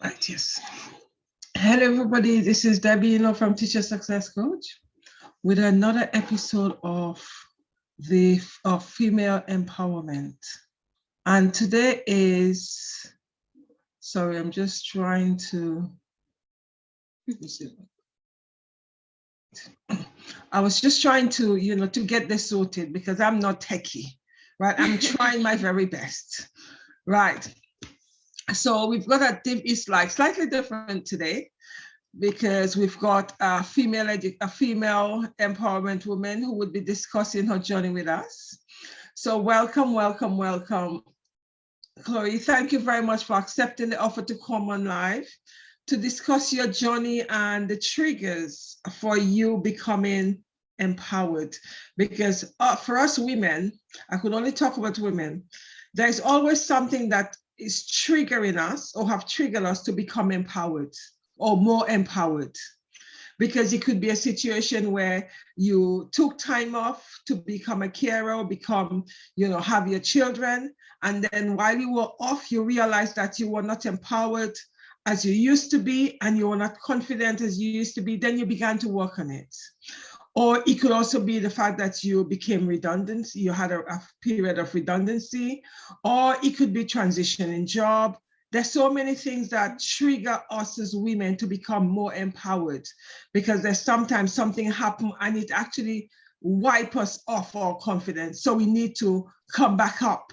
Right, yes. Hello, everybody. This is Debbie from Teacher Success Coach with another episode of female empowerment. And today is, sorry, I'm just trying to, I was just trying to, to get this sorted because I'm not techie, right? I'm trying my very best, right? So we've got it's like slightly different today, because we've got a female empowerment woman who would be discussing her journey with us. So welcome, welcome, welcome. Chloe, thank you very much for accepting the offer to come on live to discuss your journey and the triggers for you becoming empowered. Because for us women, I could only talk about women, there's always something that is triggering us or have triggered us to become empowered or more empowered, because it could be a situation where you took time off to become a carer, have your children, and then while you were off, you realized that you were not empowered as you used to be, and you were not confident as you used to be. Then you began to work on it. Or it could also be the fact that you became redundant, you had a period of redundancy, or it could be transitioning job. There's so many things that trigger us as women to become more empowered, because there's sometimes something happen and it actually wipe us off our confidence. So we need to come back up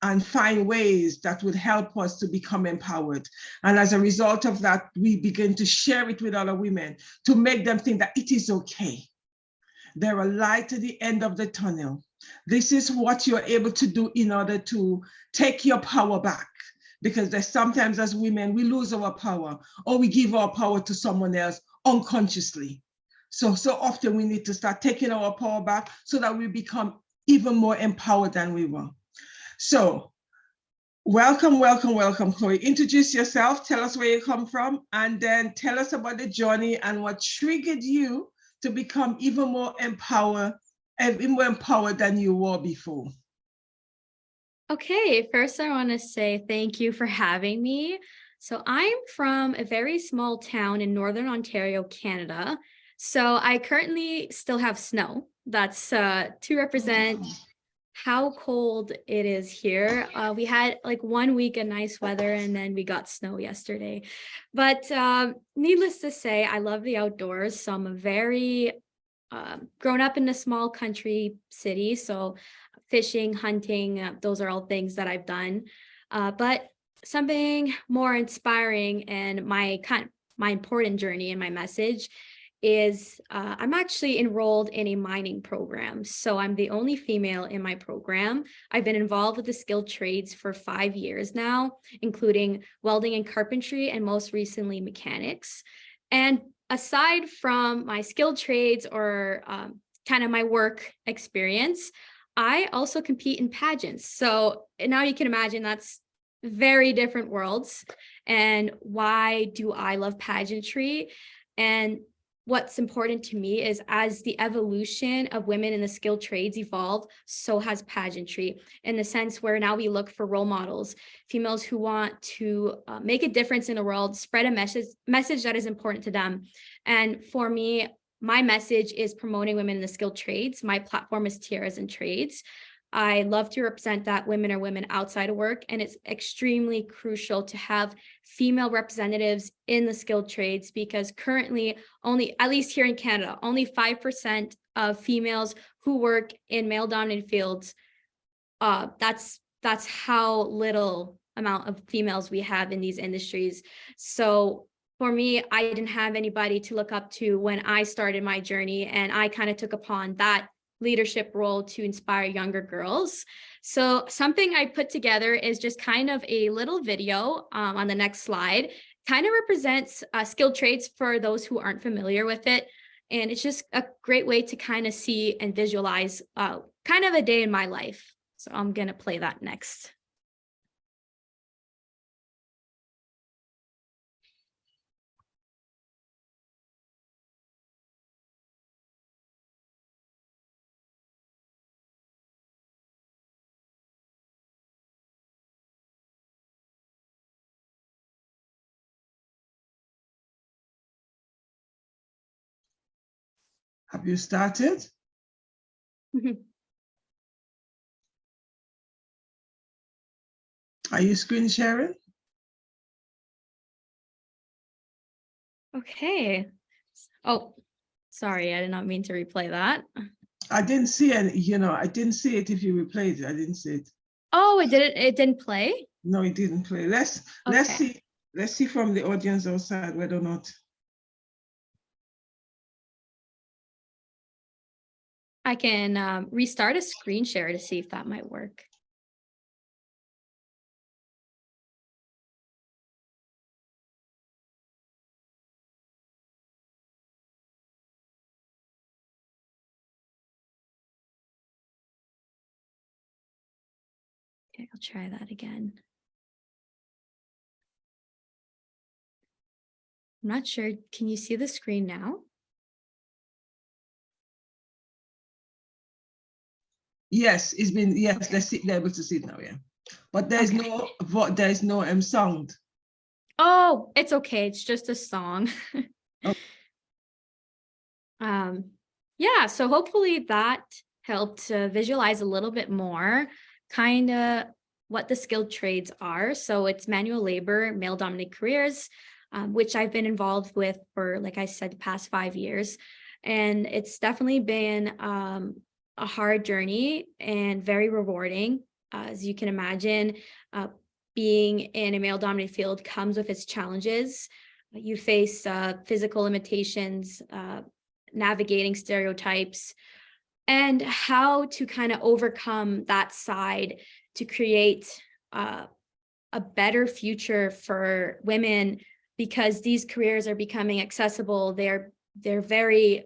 and find ways that would help us to become empowered. And as a result of that, we begin to share it with other women to make them think that it is okay. There are light at the end of the tunnel. This is what you're able to do in order to take your power back. Because there's sometimes as women, we lose our power or we give our power to someone else unconsciously. So often we need to start taking our power back so that we become even more empowered than we were. So welcome, welcome, welcome, Chloe. Introduce yourself, tell us where you come from, and then tell us about the journey and what triggered you to become even more empowered than you were before. Okay, first I want to say thank you for having me. So I'm from a very small town in Northern Ontario, Canada. So I currently still have snow. That's to represent how cold it is here. We had like 1 week of nice weather and then we got snow yesterday. But needless to say, I love the outdoors. So I'm a very grown up in a small country city. So fishing, hunting, those are all things that I've done. But something more inspiring and my important journey and my message is I'm actually enrolled in a mining program. So I'm the only female in my program. I've been involved with the skilled trades for 5 years now, including welding and carpentry, and most recently mechanics. And aside from my skilled trades or kind of my work experience, I also compete in pageants. So now you can imagine that's very different worlds. And why do I love pageantry? And what's important to me is as the evolution of women in the skilled trades evolved, so has pageantry, in the sense where now we look for role models, females who want to make a difference in the world, spread a message that is important to them. And for me, my message is promoting women in the skilled trades. My platform is Tiaras and Trades. I love to represent that women are women outside of work, and it's extremely crucial to have female representatives in the skilled trades, because currently only, at least here in Canada, only 5% of females who work in male-dominated fields. That's how little amount of females we have in these industries. So for me, I didn't have anybody to look up to when I started my journey, and I kind of took upon that leadership role to inspire younger girls. So something I put together is just kind of a little video on the next slide, kind of represents skilled trades for those who aren't familiar with it. And it's just a great way to kind of see and visualize kind of a day in my life. So I'm going to play that next. Have you started? Are you screen sharing? Okay. Oh, sorry, I did not mean to replay that. I didn't see any, you know, I didn't see it if you replayed it. I didn't see it. Oh, it didn't play? No, it didn't play. Let's see from the audience outside whether or not. I can restart a screen share to see if that might work. Okay, I'll try that again. I'm not sure. Can you see the screen now? Yes, it's been, yes, okay. Let's see, they're able to see it now, yeah. But there's okay. There's no sound. Oh, it's okay. It's just a song. Oh. Yeah, so hopefully that helped visualize a little bit more kind of what the skilled trades are. So it's manual labor, male-dominated careers, which I've been involved with for, like I said, the past 5 years. And it's definitely been a hard journey and very rewarding. As you can imagine, being in a male-dominated field comes with its challenges. You face physical limitations, navigating stereotypes, and how to kind of overcome that side to create a better future for women, because these careers are becoming accessible. They're very,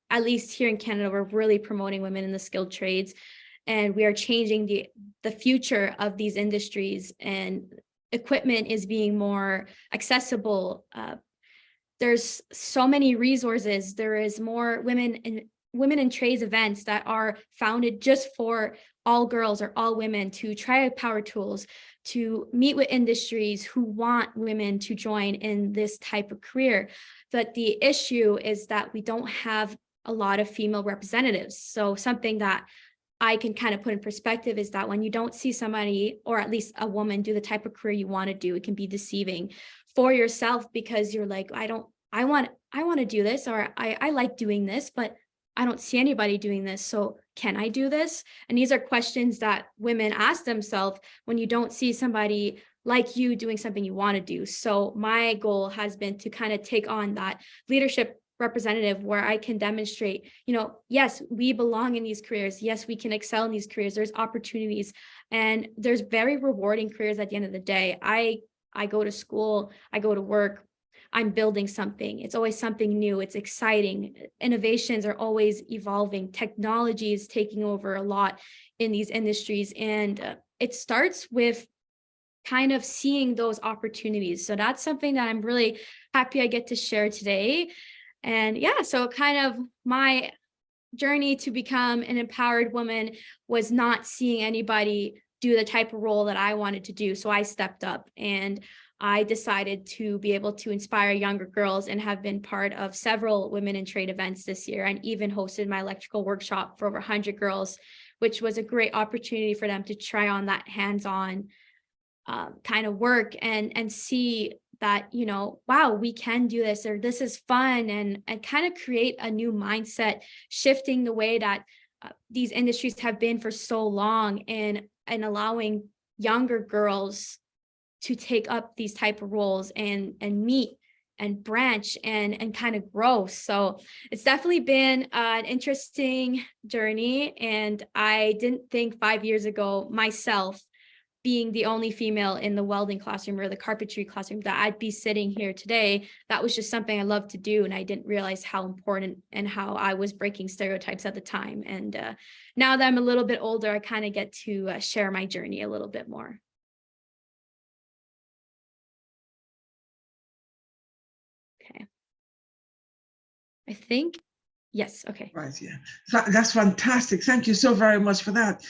at least here in Canada, we're really promoting women in the skilled trades, and we are changing the future of these industries, and equipment is being more accessible. There's so many resources. There is more women in trades events that are founded just for all girls or all women to try out power tools, to meet with industries who want women to join in this type of career. But the issue is that we don't have a lot of female representatives. So something that I can kind of put in perspective is that when you don't see somebody, or at least a woman, do the type of career you want to do, it can be deceiving for yourself, because you're like, I want to do this, or I like doing this, but I don't see anybody doing this. So can I do this? And these are questions that women ask themselves when you don't see somebody like you doing something you want to do. So my goal has been to kind of take on that leadership representative where I can demonstrate, yes, we belong in these careers. Yes, we can excel in these careers. There's opportunities, and there's very rewarding careers at the end of the day. I go to school, I go to work, I'm building something. It's always something new. It's exciting. Innovations are always evolving. Technology is taking over a lot in these industries. And it starts with kind of seeing those opportunities. So that's something that I'm really happy I get to share today. And yeah, so kind of my journey to become an empowered woman was not seeing anybody do the type of role that I wanted to do. So I stepped up, and I decided to be able to inspire younger girls, and have been part of several women in trade events this year, and even hosted my electrical workshop for over 100 girls, which was a great opportunity for them to try on that hands-on kind of work and see that, wow, we can do this, or this is fun, and kind of create a new mindset, shifting the way that these industries have been for so long, and allowing younger girls to take up these type of roles and meet and branch and kind of grow. So it's definitely been an interesting journey. And I didn't think 5 years ago, myself being the only female in the welding classroom or the carpentry classroom, that I'd be sitting here today. That was just something I loved to do. And I didn't realize how important and how I was breaking stereotypes at the time. And now that I'm a little bit older, I kind of get to share my journey a little bit more. Okay. I think, yes, okay. Right, yeah. That's fantastic. Thank you so very much for that.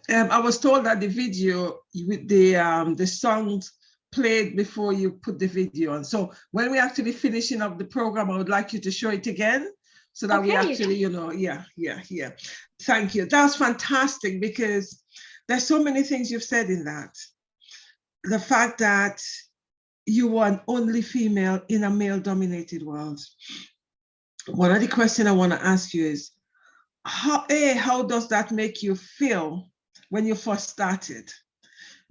I was told that the video with the songs played before you put the video on. So when we're actually finishing up the program, I would like you to show it again so that we Okay. actually, yeah. Thank you. That's fantastic, because there's so many things you've said in that. The fact that you were an only female in a male-dominated world. One of the questions I want to ask you is, how does that make you feel when you first started,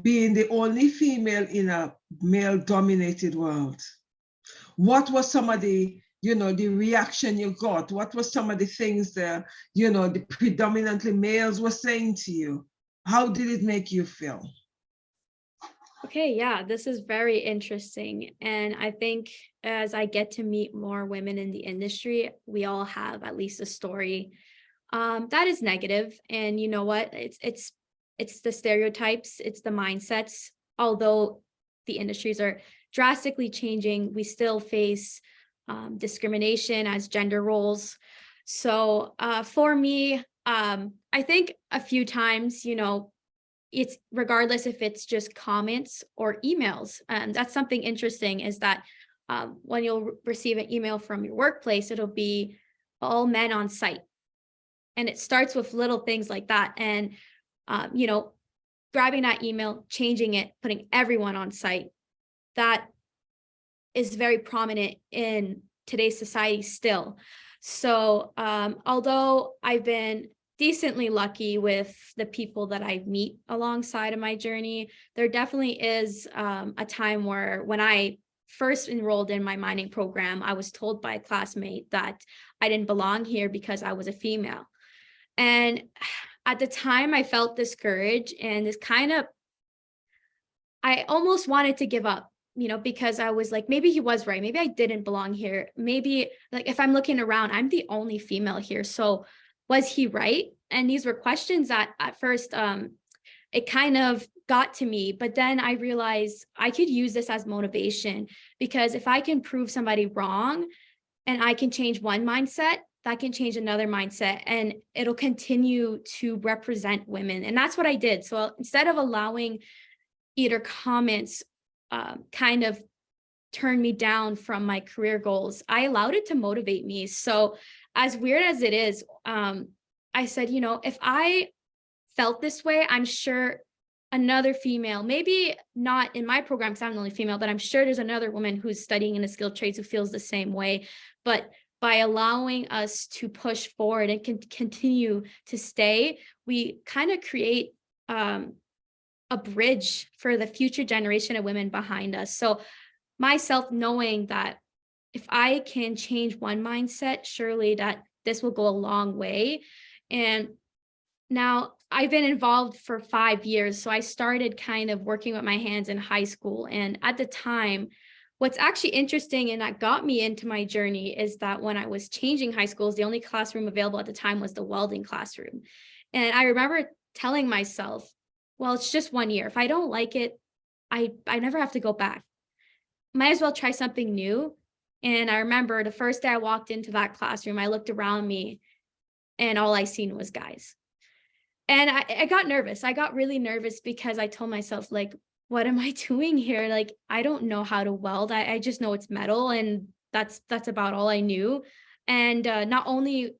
being the only female in a male-dominated world? What was some of the, the reaction you got? What was some of the things that, the predominantly males were saying to you? How did it make you feel? Okay, yeah, this is very interesting. And I think as I get to meet more women in the industry, we all have at least a story that is negative. And you know what? It's the stereotypes, it's the mindsets. Although the industries are drastically changing, we still face discrimination as gender roles. So for me, I think a few times, it's regardless if it's just comments or emails. That's something interesting, is that when you'll receive an email from your workplace, it'll be all men on site. And it starts with little things like that. And, grabbing that email, changing it, putting everyone on site, that is very prominent in today's society still. So although I've been decently lucky with the people that I meet alongside of my journey, there definitely is a time where when I first enrolled in my mining program, I was told by a classmate that I didn't belong here because I was a female. And at the time I felt discouraged and I almost wanted to give up, because I was like, maybe he was right. Maybe I didn't belong here. Maybe, like, if I'm looking around, I'm the only female here. So was he right? And these were questions that at first, it kind of got to me, but then I realized I could use this as motivation, because if I can prove somebody wrong and I can change one mindset, that can change another mindset, and it'll continue to represent women. And that's what I did. So instead of allowing either comments kind of turn me down from my career goals, I allowed it to motivate me. So as weird as it is, I said, if I felt this way, I'm sure another female, maybe not in my program because I'm the only female, but I'm sure there's another woman who's studying in the skilled trades who feels the same way. But by allowing us to push forward and continue to stay, we kind of create a bridge for the future generation of women behind us. So myself knowing that if I can change one mindset, surely that this will go a long way. And now I've been involved for 5 years. So I started kind of working with my hands in high school. And at the time, what's actually interesting and that got me into my journey is that when I was changing high schools, the only classroom available at the time was the welding classroom. And I remember telling myself, well, it's just 1 year. If I don't like it, I never have to go back. Might as well try something new. And I remember the first day I walked into that classroom, I looked around me and all I seen was guys. And I got nervous. I got really nervous because I told myself, like, what am I doing here? Like, I don't know how to weld. I just know it's metal, and that's about all I knew. And not only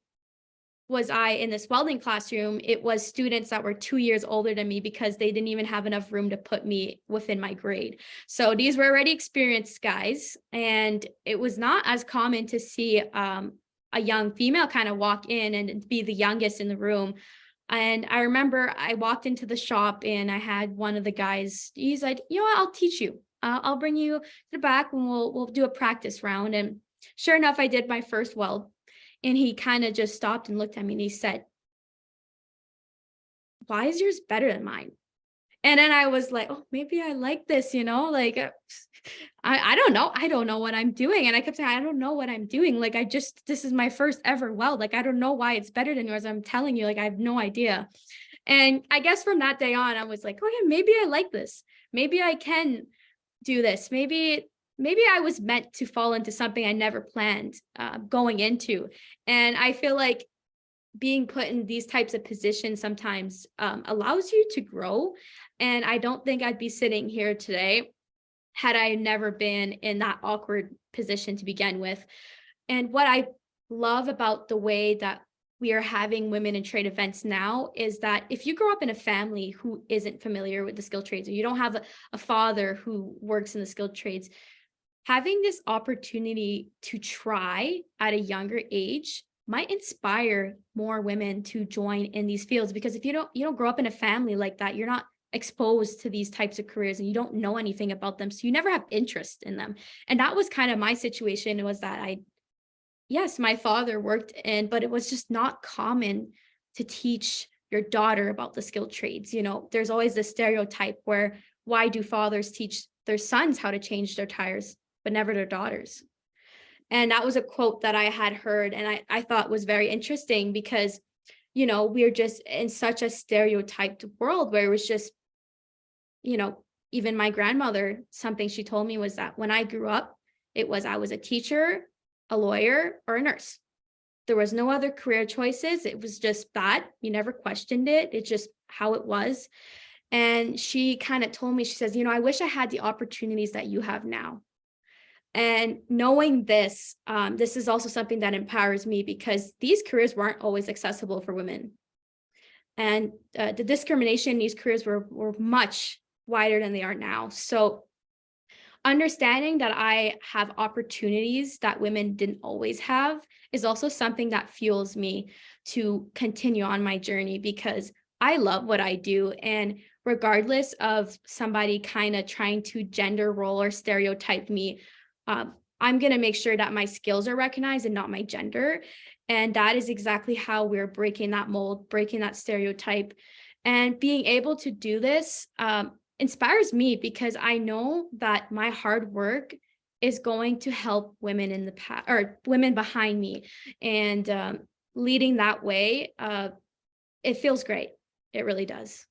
was I in this welding classroom, it was students that were 2 years older than me because they didn't even have enough room to put me within my grade. So these were already experienced guys, and it was not as common to see a young female kind of walk in and be the youngest in the room. And I remember I walked into the shop and I had one of the guys, he's like, what, I'll teach you. I'll bring you to the back and we'll do a practice round. And sure enough, I did my first weld. And he kind of just stopped and looked at me and he said, why is yours better than mine? And then I was like, oh, maybe I like this, like I don't know. I don't know what I'm doing. And I kept saying, I don't know what I'm doing. Like, this is my first ever weld. Like, I don't know why it's better than yours. I'm telling you, like, I have no idea. And I guess from that day on, I was like, oh yeah, maybe I like this. Maybe I can do this. Maybe I was meant to fall into something I never planned going into. And I feel like being put in these types of positions sometimes allows you to grow. And I don't think I'd be sitting here today had I never been in that awkward position to begin with. And what I love about the way that we are having women in trade events now is that if you grow up in a family who isn't familiar with the skilled trades, or you don't have a father who works in the skilled trades, having this opportunity to try at a younger age might inspire more women to join in these fields. Because if you don't grow up in a family like that, you're not exposed to these types of careers and you don't know anything about them, so you never have interest in them. And that was kind of my situation, was that yes, my father worked in, but it was just not common to teach your daughter about the skilled trades. There's always this stereotype where, why do fathers teach their sons how to change their tires, but never their daughters? And that was a quote that I had heard, and I thought was very interesting, because, we're just in such a stereotyped world where it was just, even my grandmother, something she told me was that when I grew up, I was a teacher, a lawyer, or a nurse. There was no other career choices. It was just that. You never questioned it. It's just how it was. And she kind of told me, she says, I wish I had the opportunities that you have now. And knowing this, this is also something that empowers me, because these careers weren't always accessible for women. And the discrimination in these careers were much wider than they are now. So understanding that I have opportunities that women didn't always have is also something that fuels me to continue on my journey, because I love what I do. And regardless of somebody kind of trying to gender role or stereotype me, I'm going to make sure that my skills are recognized and not my gender. And that is exactly how we're breaking that mold, breaking that stereotype. And being able to do this inspires me, because I know that my hard work is going to help women in the past, or women behind me, and leading that way. It feels great. It really does.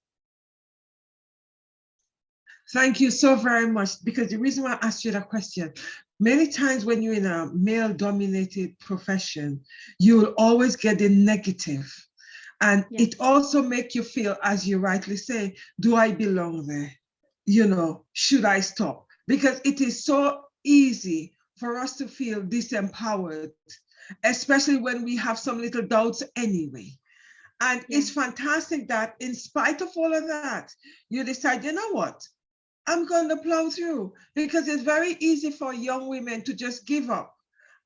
Thank you so very much, because the reason why I asked you that question, many times when you're in a male-dominated profession, you'll always get the negative. And it also makes you feel, as you rightly say, do I belong there? Should I stop? Because it is so easy for us to feel disempowered, especially when we have some little doubts anyway. And it's fantastic that in spite of all of that, you decide, you know what? I'm going to plow through, because it's very easy for young women to just give up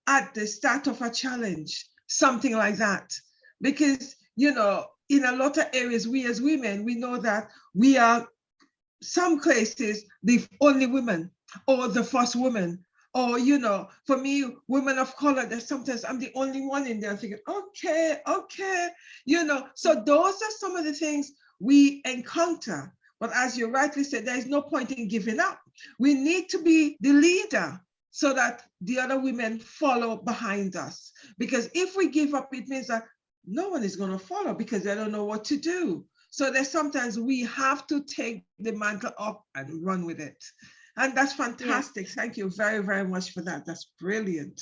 at the start of a challenge, something like that. Because, in a lot of areas, we as women, we know that we are, some cases, the only women or the first woman, or, for me, women of color, that sometimes I'm the only one in there thinking, okay, so those are some of the things we encounter. But as you rightly said, there is no point in giving up. We need to be the leader so that the other women follow behind us. Because if we give up, it means that no one is going to follow, because they don't know what to do. So there's sometimes we have to take the mantle up and run with it. And that's fantastic. Yeah. Thank you very, very much for that. That's brilliant.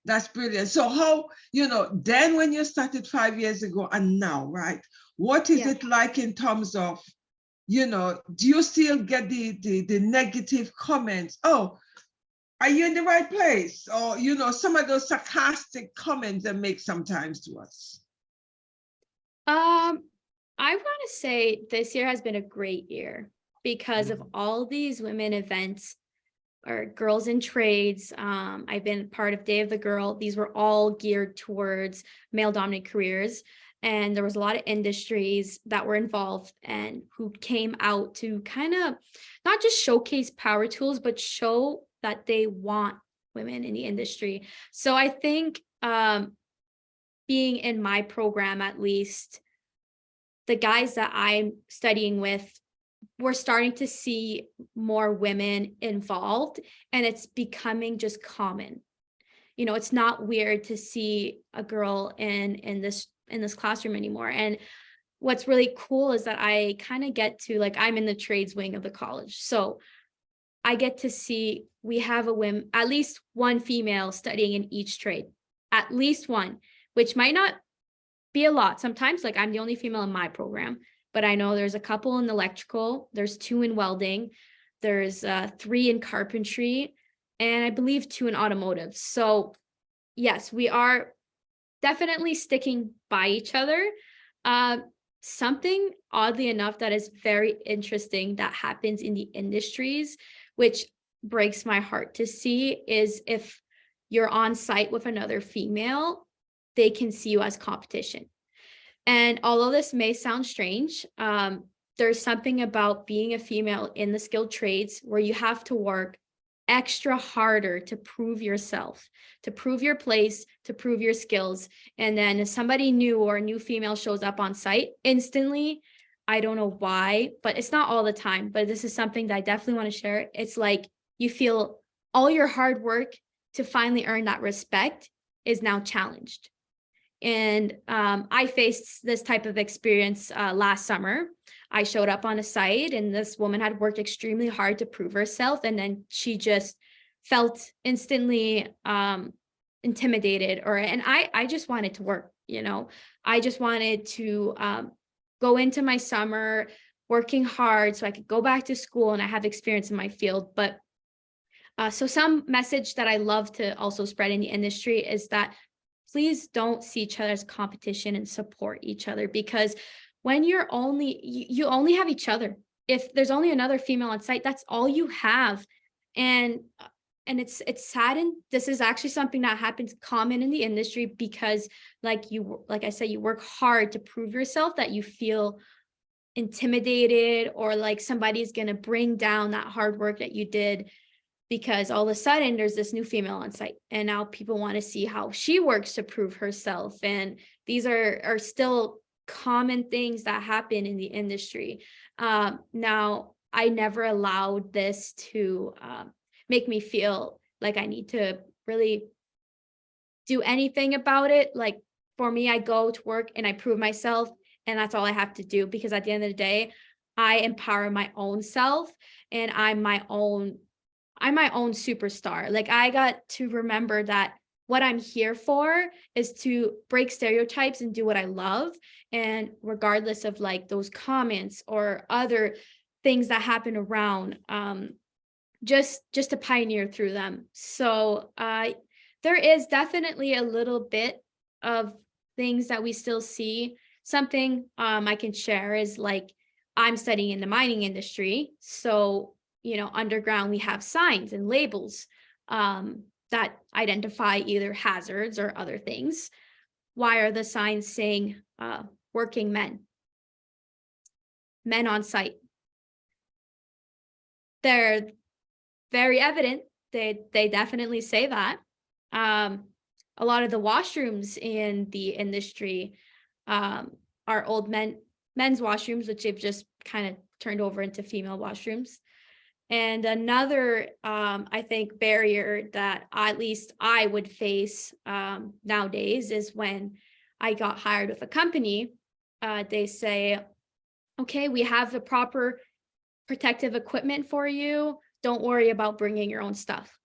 That's brilliant. So how, then when you started 5 years ago and now, right? What is it like in terms of, do you still get the negative comments? Oh, are you in the right place? Or, some of those sarcastic comments they make sometimes to us. I want to say this year has been a great year because of all these women events or girls in trades. I've been part of Day of the Girl. These were all geared towards male-dominated careers. And there was a lot of industries that were involved and who came out to kind of not just showcase power tools, but show that they want women in the industry. So I think being in my program, at least, the guys that I'm studying with, we're starting to see more women involved, and it's becoming just common. It's not weird to see a girl in this classroom anymore. And what's really cool is that I kind of get to, like, I'm in the trades wing of the college, so I get to see we have at least one female studying in each trade, at least one, which might not be a lot. Sometimes, like, I'm the only female in my program, but I know there's a couple in electrical, there's 2 in welding, there's 3 in carpentry, and I believe 2 in automotive. So yes, we are definitely sticking by each other. Uh, Something oddly enough that is very interesting that happens in the industries, which breaks my heart to see, is if you're on site with another female, they can see you as competition. And although this may sound strange, there's something about being a female in the skilled trades where you have to work extra harder to prove yourself, to prove your place, to prove your skills. And then if somebody new or a new female shows up on site, instantly, I don't know why, but it's not all the time, but this is something that I definitely want to share. It's like you feel all your hard work to finally earn that respect is now challenged. And I faced this type of experience last summer. I showed up on a site and this woman had worked extremely hard to prove herself. And then she just felt instantly intimidated, and I just wanted to work, I just wanted to go into my summer working hard so I could go back to school and I have experience in my field. But so some message that I love to also spread in the industry is that please don't see each other as competition and support each other, because when you're only, you only have each other. If there's only another female on site, that's all you have. And it's sad. And this is actually something that happens common in the industry because like I said, you work hard to prove yourself, that you feel intimidated or like somebody's going to bring down that hard work that you did, because all of a sudden there's this new female on site and now people want to see how she works to prove herself. And these are still common things that happen in the industry. Now, I never allowed this to make me feel like I need to really do anything about it. Like for me, I go to work and I prove myself, and that's all I have to do, because at the end of the day, I empower my own self and I'm my own superstar. Like I got to remember that what I'm here for is to break stereotypes and do what I love. And regardless of like those comments or other things that happen around, just to pioneer through them. So there is definitely a little bit of things that we still see. Something I can share is like I'm studying in the mining industry. So underground, we have signs and labels that identify either hazards or other things. Why are the signs saying working men on site? They're very evident. They definitely say that. A lot of the washrooms in the industry are old men's washrooms, which they've just kind of turned over into female washrooms. And another, I think, barrier that at least I would face nowadays is when I got hired with a company, they say, okay, we have the proper protective equipment for you. Don't worry about bringing your own stuff.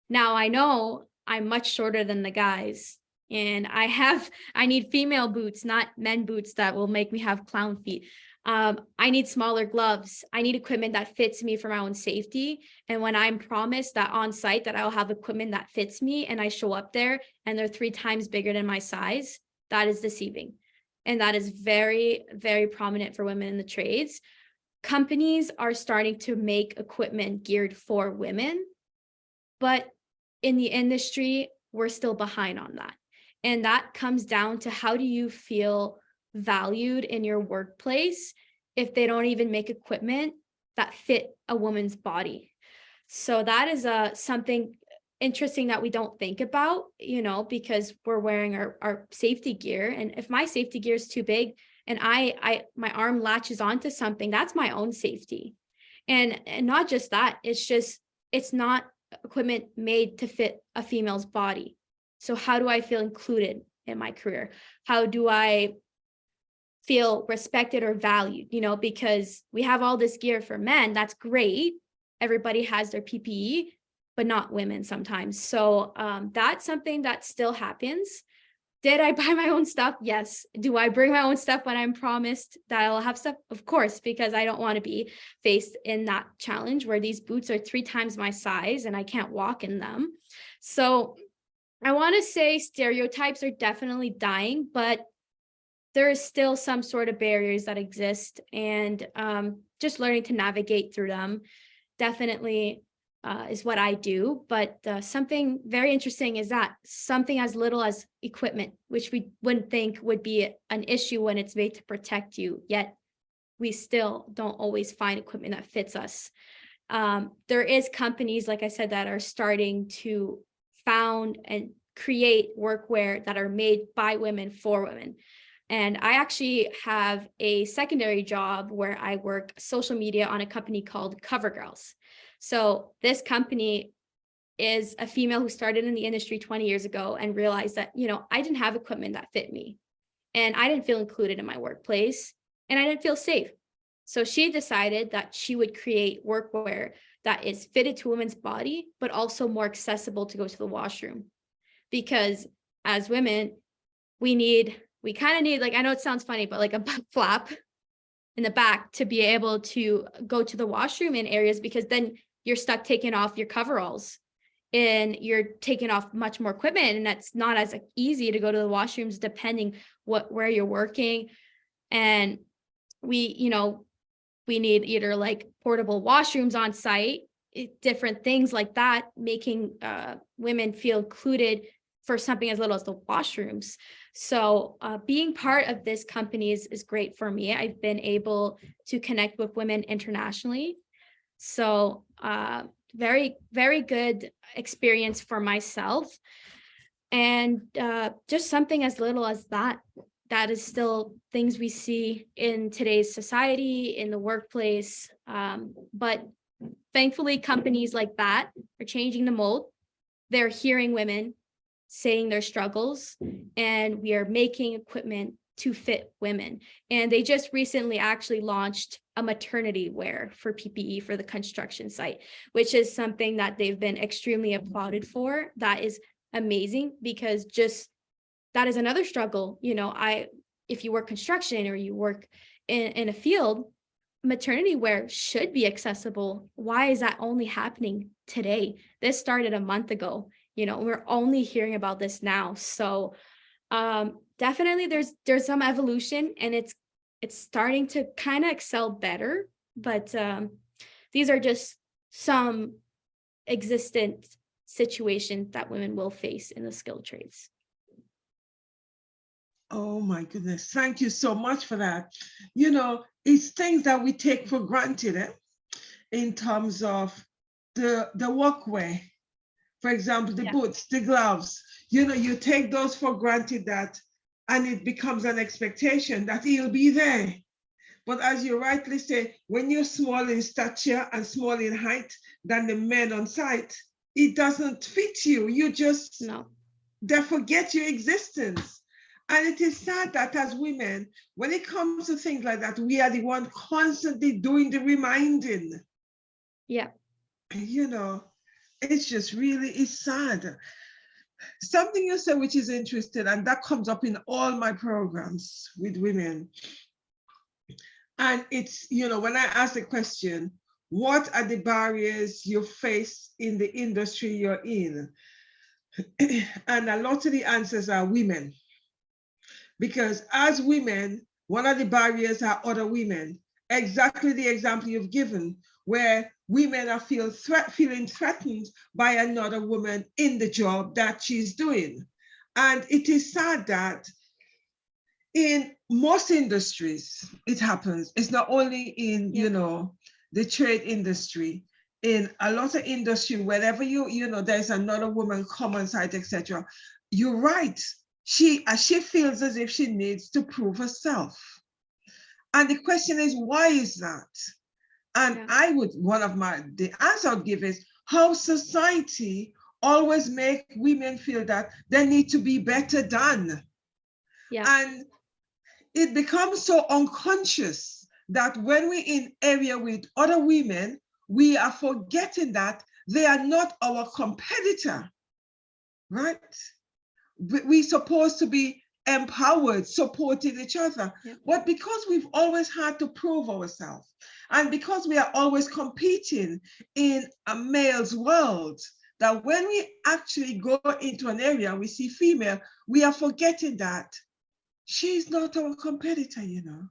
Now, I know I'm much shorter than the guys, and I need female boots, not men boots that will make me have clown feet. I need smaller gloves. I need equipment that fits me for my own safety. And when I'm promised that on site that I'll have equipment that fits me and I show up there and they're 3 times bigger than my size, that is deceiving. And that is very, very prominent for women in the trades. Companies are starting to make equipment geared for women, but in the industry, we're still behind on that. And that comes down to, how do you feel valued in your workplace if they don't even make equipment that fit a woman's body? So that is something interesting that we don't think about, because we're wearing our safety gear. And if my safety gear is too big and my arm latches onto something, that's my own safety. And not just that, it's not equipment made to fit a female's body. So how do I feel included in my career? How do I feel respected or valued? Because we have all this gear for men. That's great. Everybody has their PPE, but not women sometimes. So that's something that still happens. Did I buy my own stuff? Yes. Do I bring my own stuff when I'm promised that I'll have stuff? Of course, because I don't want to be faced in that challenge where these boots are 3 times my size and I can't walk in them. So I want to say stereotypes are definitely dying, but there is still some sort of barriers that exist, and just learning to navigate through them definitely is what I do. But something very interesting is that something as little as equipment, which we wouldn't think would be an issue when it's made to protect you, yet we still don't always find equipment that fits us. There is companies, like I said, that are starting to found and create workwear that are made by women for women. And I actually have a secondary job where I work social media on a company called CoverGirls. So this company is a female who started in the industry 20 years ago and realized that, I didn't have equipment that fit me, and I didn't feel included in my workplace, and I didn't feel safe. So she decided that she would create workwear that is fitted to a woman's body, but also more accessible to go to the washroom. Because as women, we kind of need, like, I know it sounds funny, but like a butt flap in the back to be able to go to the washroom in areas, because then you're stuck taking off your coveralls and you're taking off much more equipment, and that's not as easy to go to the washrooms depending where you're working. And we need either like portable washrooms on site, different things like that, making women feel included for something as little as the washrooms. So being part of this company is great for me. I've been able to connect with women internationally. So very, very good experience for myself. And just something as little as that is still things we see in today's society, in the workplace. But thankfully, companies like that are changing the mold. They're hearing women saying their struggles, and we are making equipment to fit women. And they just recently actually launched a maternity wear for PPE for the construction site, which is something that they've been extremely applauded for. That is amazing, because just that is another struggle. If you work construction or you work in a field, maternity wear should be accessible. Why is that only happening today? This started a month ago. We're only hearing about this now. So definitely there's some evolution, and it's starting to kind of excel better. But these are just some existent situations that women will face in the skilled trades. Oh my goodness. Thank you so much for that. It's things that we take for granted in terms of the workwear. For example, the boots, the gloves, you take those for granted, and it becomes an expectation that it'll be there. But as you rightly say, when you're small in stature and small in height than the men on site, it doesn't fit you. They forget your existence. And it is sad that as women, when it comes to things like that, we are the one constantly doing the reminding. Yeah. It's just really, it's sad. Something you said which is interesting, and that comes up in all my programs with women. And it's, when I ask the question, what are the barriers you face in the industry you're in? And a lot of the answers are women. Because as women, one of the barriers are other women. Exactly the example you've given, where women are feeling threatened by another woman in the job that she's doing. And it is sad that in most industries, it happens. It's not only in, the trade industry. In a lot of industry, whenever there's another woman come on site, etc., you're right. She feels as if she needs to prove herself. And the question is, why is that? And the answer I'd give is how society always make women feel that they need to be better done. Yeah. And it becomes so unconscious that when we're in area with other women, we are forgetting that they are not our competitor, right? We're supposed to be empowered, supporting each other. Yep. But because we've always had to prove ourselves, and because we are always competing in a male's world, that when we actually go into an area, we see female, we are forgetting that she's not our competitor, you know.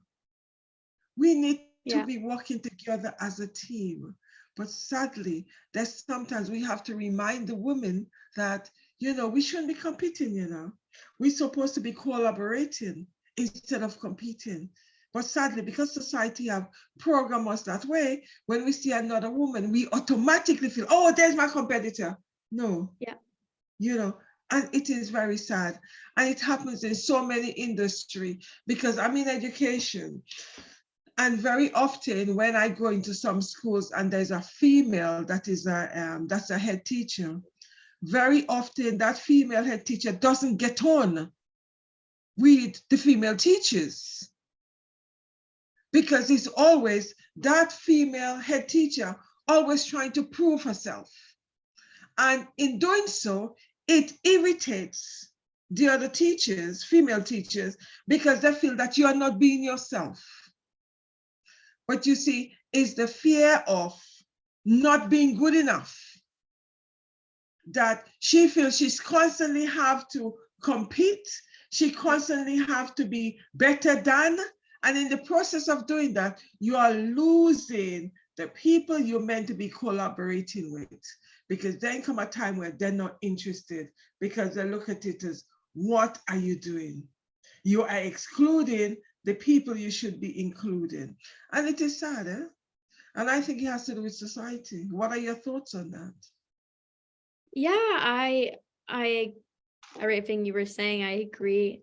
We need to be working together as a team. But sadly, there's sometimes we have to remind the women that, you know, we shouldn't be competing, you know. We're supposed to be collaborating instead of competing. But sadly, because society have programmed us that way, when we see another woman, we automatically feel, oh, there's my competitor. No. Yeah. You know, and it is very sad. And it happens in so many industries because I'm in education. And very often when I go into some schools and there's a female that is that's a head teacher, very often that female head teacher doesn't get on with the female teachers, because it's always that female head teacher always trying to prove herself. And in doing so, it irritates the other teachers, female teachers, because they feel that you are not being yourself. But you see, it's the fear of not being good enough that she feels she's constantly have to compete. She constantly have to be better than. And in the process of doing that, you are losing the people you're meant to be collaborating with, because then come a time where they're not interested because they look at it as, what are you doing? You are excluding the people you should be including. And it is sad, eh? And I think it has to do with society. What are your thoughts on that? Yeah, everything you were saying, I agree.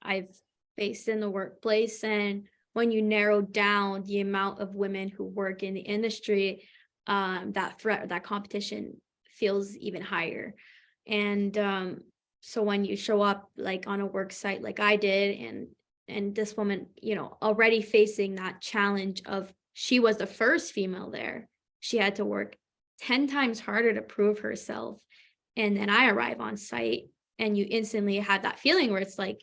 I've faced in the workplace, and when you narrow down the amount of women who work in the industry, that competition feels even higher. And so when you show up like on a work site like I did, and this woman, you know, already facing that challenge of, she was the first female there, she had to work 10 times harder to prove herself. And then I arrive on site and you instantly have that feeling where it's like,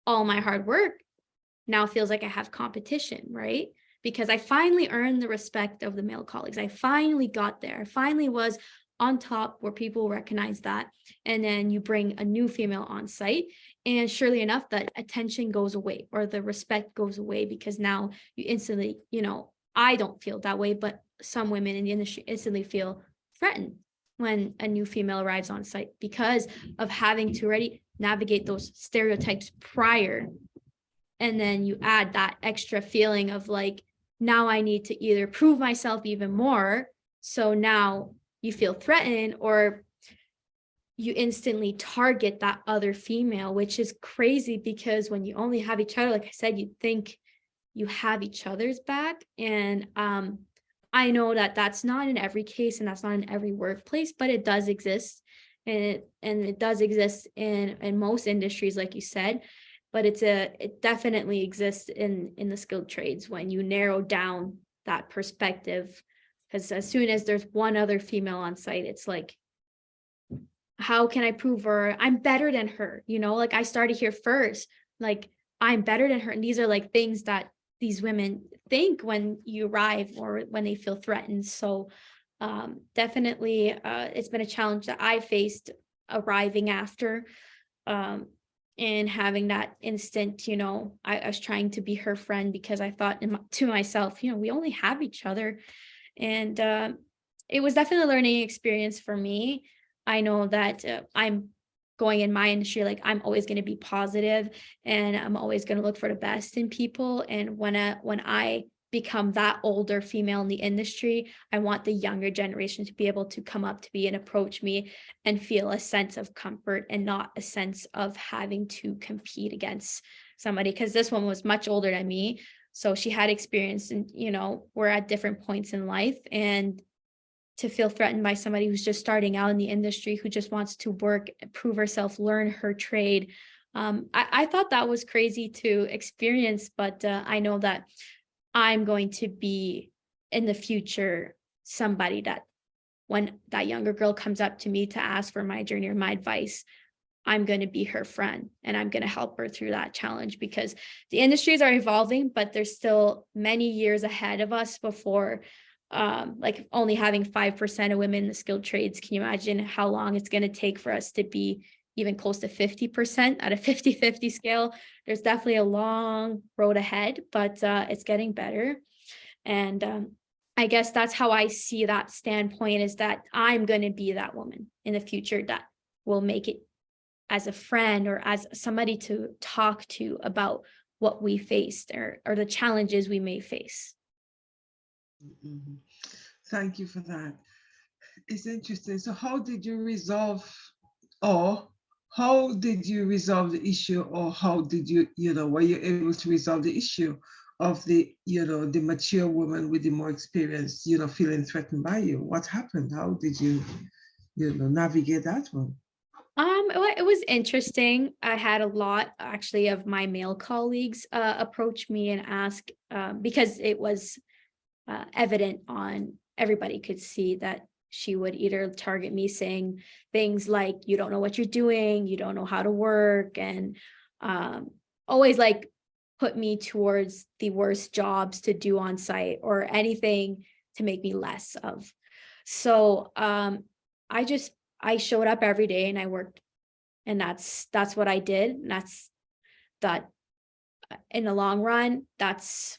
all my hard work now feels like I have competition, right? Because I finally earned the respect of the male colleagues. I finally got there. I finally was on top where people recognize that. And then you bring a new female on site, and surely enough, that attention goes away or the respect goes away, because now you instantly, you know, I don't feel that way, but some women in the industry instantly feel threatened when a new female arrives on site because of having to already navigate those stereotypes prior. And then you add that extra feeling of like, now I need to either prove myself even more. So now you feel threatened, or you instantly target that other female, which is crazy, because when you only have each other, like I said, you think you have each other's back. And I know that that's not in every case and that's not in every workplace, but it does exist. And it does exist in most industries, like you said, but it definitely exists in the skilled trades when you narrow down that perspective. Because as soon as there's one other female on site, it's like, how can I prove her? I'm better than her, you know, like I started here first, like I'm better than her. And these are like things that these women think when you arrive or when they feel threatened. So definitely it's been a challenge that I faced arriving after and having that instant, you know, I was trying to be her friend because I thought to myself, you know, we only have each other. And it was definitely a learning experience for me. I know that I'm going in my industry, like I'm always going to be positive and I'm always going to look for the best in people. And when I become that older female in the industry, I want the younger generation to be able to come up to me and approach me and feel a sense of comfort and not a sense of having to compete against somebody. Because this one was much older than me. So she had experience, and, you know, we're at different points in life, and to feel threatened by somebody who's just starting out in the industry, who just wants to work, prove herself, learn her trade. I thought that was crazy to experience, but I know that I'm going to be in the future somebody that when that younger girl comes up to me to ask for my journey or my advice, I'm going to be her friend and I'm going to help her through that challenge, because the industries are evolving, but there's still many years ahead of us before like only having 5% of women in the skilled trades. Can you imagine how long it's going to take for us to be even close to 50% at a 50-50 scale? There's definitely a long road ahead, but it's getting better. And I guess that's how I see that standpoint, is that I'm going to be that woman in the future that will make it as a friend or as somebody to talk to about what we faced or the challenges we may face. Mm-hmm. Thank you for that. It's interesting. So how did you resolve, or how did you resolve the issue, or how did you, were you able to resolve the issue of the, the mature woman with the more experience, feeling threatened by you? What happened? How did you, navigate that one? It was interesting. I had a lot actually of my male colleagues approach me and ask, because it was evident on, everybody could see that she would either target me saying things like, you don't know what you're doing, you don't know how to work, and always like put me towards the worst jobs to do on site or anything to make me less of. So I showed up every day and I worked, and that's what I did. And that's that in the long run, that's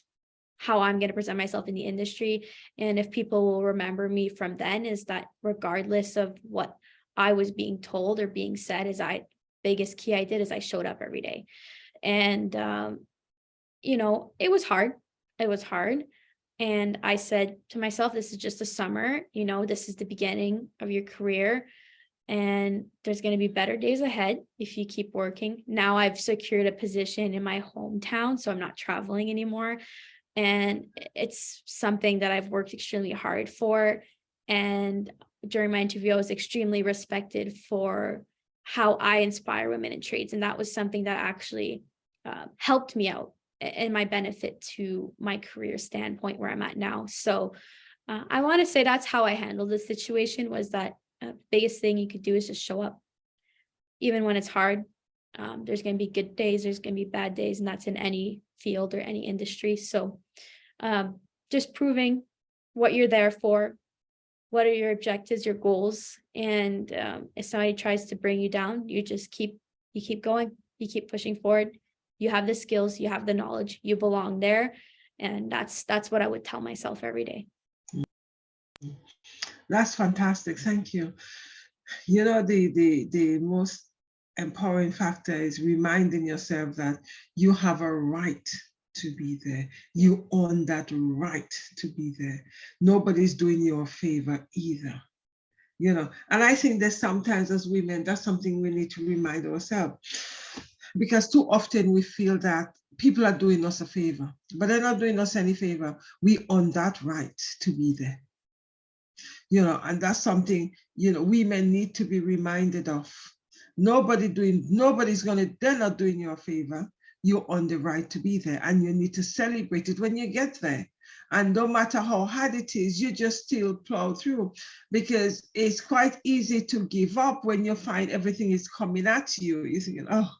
how I'm going to present myself in the industry. And if people will remember me from then, is that regardless of what I was being told or being said, biggest key I did is I showed up every day. And, it was hard. It was hard. And I said to myself, this is just a summer, this is the beginning of your career. And there's going to be better days ahead if you keep working. Now I've secured a position in my hometown, so I'm not traveling anymore. And it's something that I've worked extremely hard for. And during my interview, I was extremely respected for how I inspire women in trades. And that was something that actually helped me out in my benefit to my career standpoint where I'm at now. So I want to say that's how I handled the situation, was that biggest thing you could do is just show up. Even when it's hard, there's going to be good days, there's going to be bad days, and that's in any field or any industry. So just proving what you're there for, what are your objectives, your goals, and if somebody tries to bring you down, you keep going, you keep pushing forward. You have the skills, you have the knowledge, you belong there. And that's what I would tell myself every day. That's fantastic. Thank you. The most empowering factor is reminding yourself that you have a right to be there. You own that right to be there. Nobody's doing you a favor either. And I think that sometimes as women, that's something we need to remind ourselves, because too often we feel that people are doing us a favor, but they're not doing us any favor. We own that right to be there. And that's something, women need to be reminded of. They're not doing you a favor. You're on the right to be there, and you need to celebrate it when you get there. And no matter how hard it is, you just still plow through, because it's quite easy to give up when you find everything is coming at you. You're thinking, oh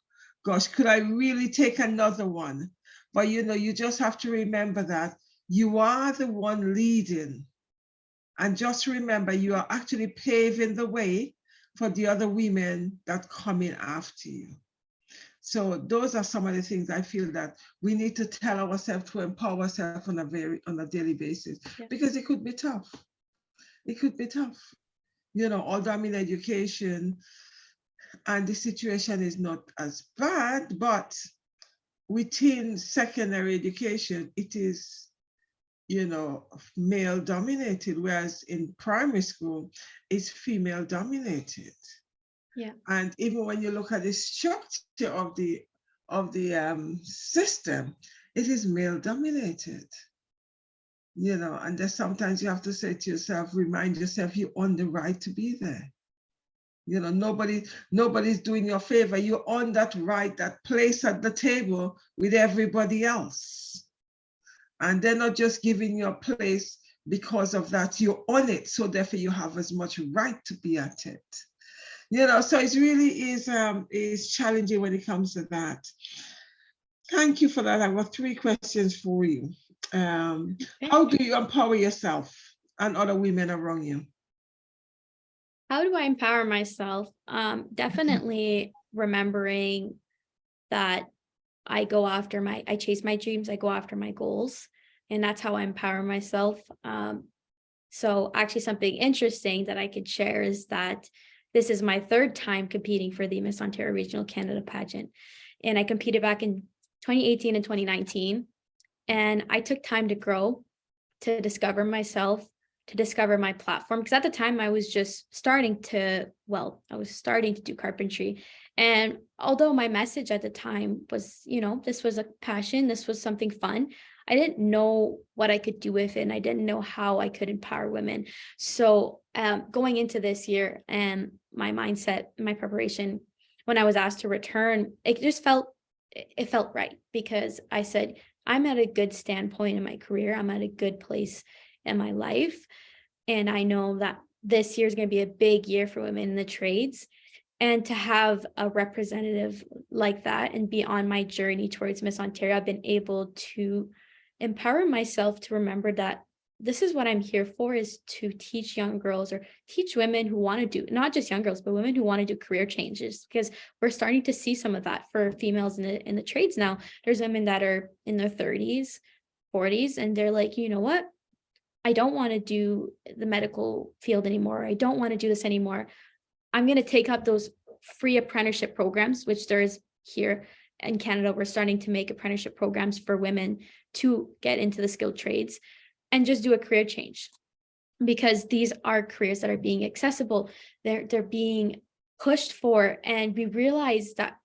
gosh, could I really take another one? But you just have to remember that you are the one leading. And just remember, you are actually paving the way for the other women that come in after you. So those are some of the things I feel that we need to tell ourselves, to empower ourselves on a daily basis, because it could be tough. It could be tough. Although I'm in education and the situation is not as bad, but within secondary education, it is male dominated, whereas in primary school, it's female dominated. Yeah. And even when you look at the structure of the system, it is male dominated. And there's sometimes you have to say to yourself, remind yourself, you own the right to be there. Nobody's doing you a favor. You own that right, that place at the table with everybody else. And they're not just giving you a place because of that, you own it. So therefore you have as much right to be at it. So it really is challenging when it comes to that. Thank you for that. I've got 3 questions for you. How do you empower yourself and other women around you? How do I empower myself? Definitely remembering that I chase my dreams, I go after my goals, and that's how I empower myself. So actually something interesting that I could share is that this is my third time competing for the Miss Ontario Regional Canada pageant. And I competed back in 2018 and 2019. And I took time to grow, to discover myself, to discover my platform. Because at the time I was just I was starting to do carpentry. And although my message at the time was, this was a passion, this was something fun, I didn't know what I could do with it. And I didn't know how I could empower women. So going into this year and my mindset, my preparation, when I was asked to return, it felt right, because I said, I'm at a good standpoint in my career. I'm at a good place in my life. And I know that this year is going to be a big year for women in the trades. And to have a representative like that and be on my journey towards Miss Ontario, I've been able to empower myself to remember that this is what I'm here for, is to teach young girls or teach women who want to do, not just young girls, but women who want to do career changes, because we're starting to see some of that for females in the trades now. There's women that are in their 30s, 40s, and they're like, you know what? I don't want to do the medical field anymore. I don't want to do this anymore. I'm going to take up those free apprenticeship programs, which there is here in Canada. We're starting to make apprenticeship programs for women to get into the skilled trades and just do a career change, because these are careers that are being accessible. They're being pushed for. And we realize that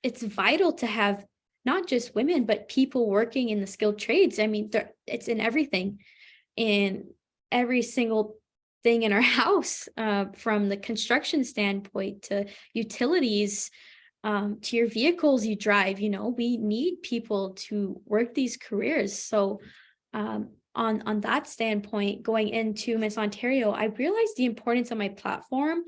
it's vital to have not just women, but people working in the skilled trades. I mean, it's in everything, in every single thing in our house, from the construction standpoint to utilities, to your vehicles you drive. We need people to work these careers. So on that standpoint, going into Miss Ontario, I realized the importance of my platform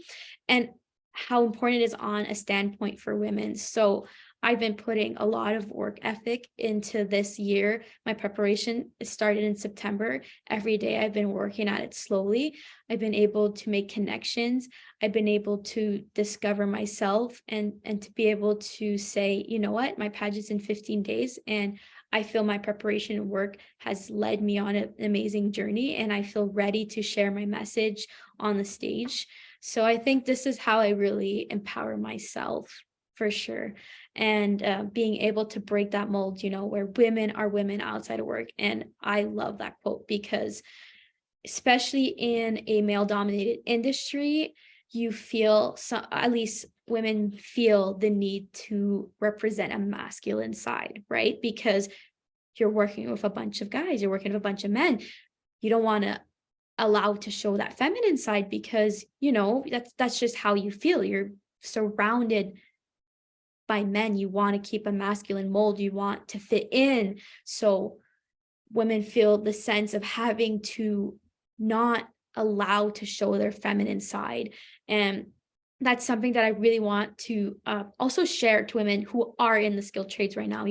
and how important it is on a standpoint for women. So I've been putting a lot of work ethic into this year. My preparation started in September. Every day I've been working at it slowly. I've been able to make connections. I've been able to discover myself and to be able to say, you know what, my pageant's in 15 days. And I feel my preparation work has led me on an amazing journey, and I feel ready to share my message on the stage. So I think this is how I really empower myself, for sure. And being able to break that mold, where women are women outside of work. And I love that quote, because especially in a male dominated industry, you feel, at least women feel the need to represent a masculine side, right? Because you're working with a bunch of guys, you're working with a bunch of men. You don't want to allow to show that feminine side, because, that's just how you feel. You're surrounded by men. You want to keep a masculine mold. You want to fit in. So women feel the sense of having to not allow to show their feminine side. And that's something that I really want to also share to women who are in the skilled trades right now.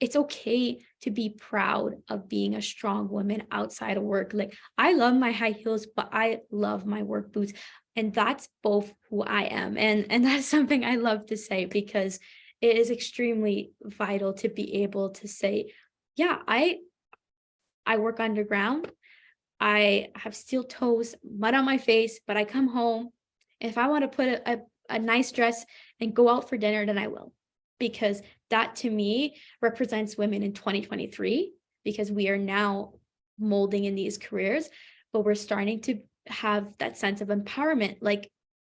It's okay to be proud of being a strong woman outside of work. Like, I love my high heels, but I love my work boots. And that's both who I am. And that's something I love to say, because it is extremely vital to be able to say, yeah, I work underground. I have steel toes, mud on my face, but I come home. If I want to put a nice dress and go out for dinner, then I will. Because that, to me, represents women in 2023, because we are now molding in these careers, but we're starting to have that sense of empowerment. Like,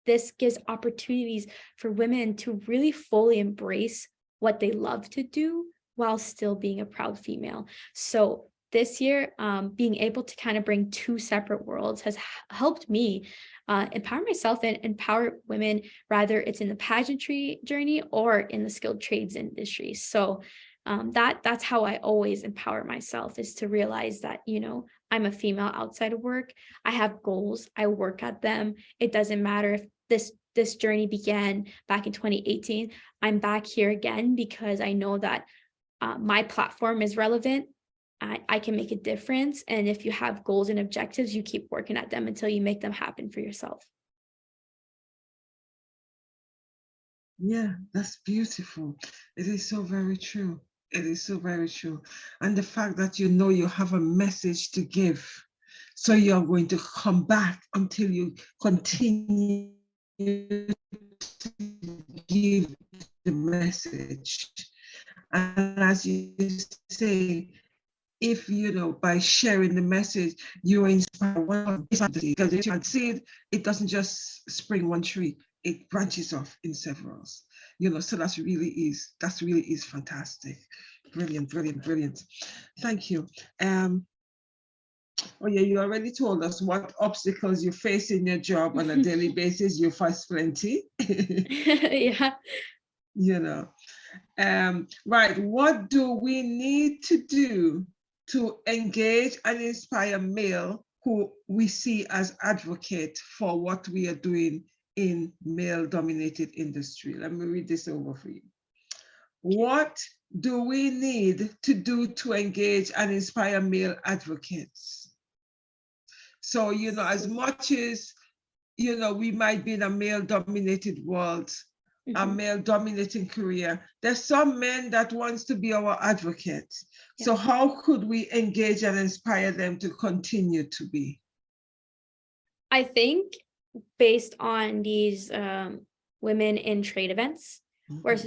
this gives opportunities for women to really fully embrace what they love to do while still being a proud female. So this year, being able to kind of bring two separate worlds has helped me empower myself and empower women, rather it's in the pageantry journey or in the skilled trades industry. So that's how I always empower myself, is to realize that, I'm a female outside of work. I have goals. I work at them. It doesn't matter if this journey began back in 2018. I'm back here again because I know that my platform is relevant. I can make a difference. And if you have goals and objectives, you keep working at them until you make them happen for yourself. Yeah, that's beautiful. It is so very true. It is so very true. And the fact that you know you have a message to give, so you're going to come back until you continue to give the message. And as you say, if you know by sharing the message you inspire one, because if you can see it doesn't just spring one tree, it branches off in several, you know. So that's really is fantastic. Brilliant, brilliant, brilliant. Thank you. Oh yeah, you already told us what obstacles you face in your job on a daily basis. You face plenty. Yeah. You know, right, what do we need to do to engage and inspire male who we see as advocate for what we are doing in male-dominated industry? Let me read this over for you. What do we need to do to engage and inspire male advocates? So, you know, as much as, you know, we might be in a male-dominated world, a male-dominating career, there's some men that wants to be our advocates. Yeah. So how could we engage and inspire them to continue to be? I think based on these women in trade events, where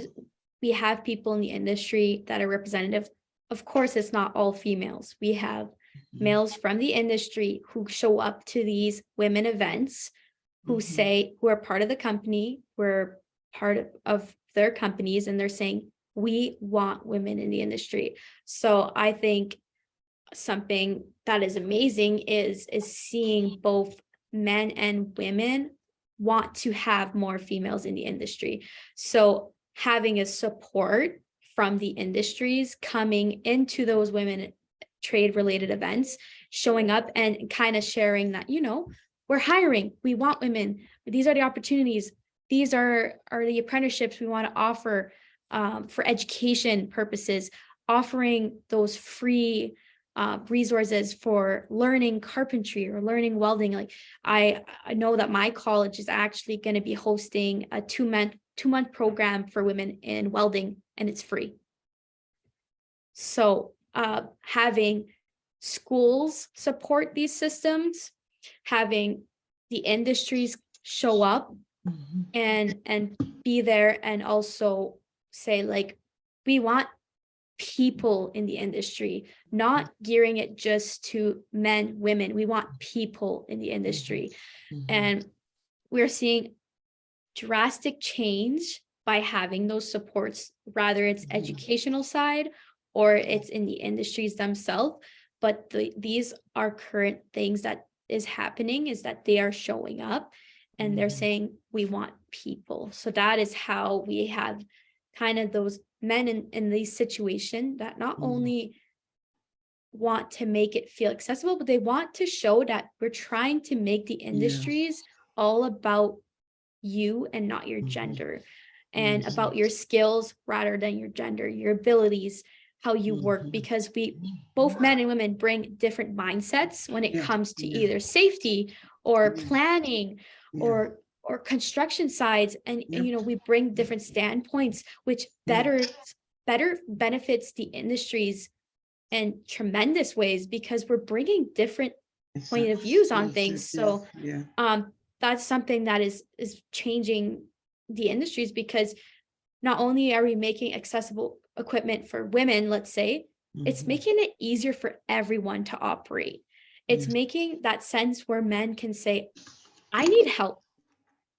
we have people in the industry that are representative. Of course, it's not all females. We have males from the industry who show up to these women events, who say, who are part of the company, we're part of their companies, and they're saying, we want women in the industry. So I think something that is amazing is seeing both men and women want to have more females in the industry. So having a support from the industries coming into those women trade related events, showing up and kind of sharing that, you know, we're hiring, we want women, these are the opportunities, these are the apprenticeships we want to offer for education purposes, offering those free resources for learning carpentry or learning welding. Like I know that my college is actually going to be hosting a two-month program for women in welding, and it's free. So having schools support these systems, having the industries show up and be there, and also say, like, we want people in the industry, not gearing it just to men, women. We want people in the industry. And we're seeing drastic change by having those supports, rather it's educational side or it's in the industries themselves. But these are current things that is happening, is that they are showing up and they're saying, we want people. So that is how we have kind of those men in these situations that not only want to make it feel accessible, but they want to show that we're trying to make the industries all about you and not your gender, and about your skills rather than your gender, your abilities, how you work, because we both men and women bring different mindsets when it comes to either safety or planning or construction sides, and you know, we bring different standpoints, which better benefits the industries in tremendous ways, because we're bringing different point of views on things. So that's something that is changing the industries, because not only are we making accessible equipment for women, let's say, it's making it easier for everyone to operate. It's making that sense where men can say, I need help.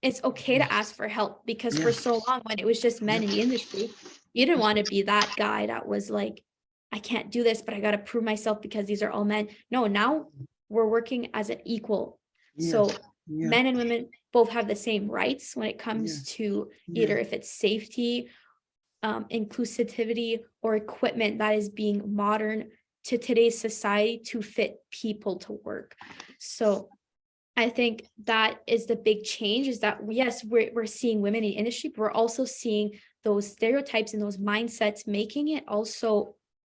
It's okay to ask for help, because for so long, when it was just men in the industry, you didn't want to be that guy that was like, I can't do this, but I got to prove myself because these are all men. No, now we're working as an equal. So men and women both have the same rights when it comes to either if it's safety, inclusivity, or equipment that is being modern to today's society to fit people to work. So I think that is the big change, is that yes, we're seeing women in the industry, but we're also seeing those stereotypes and those mindsets, making it also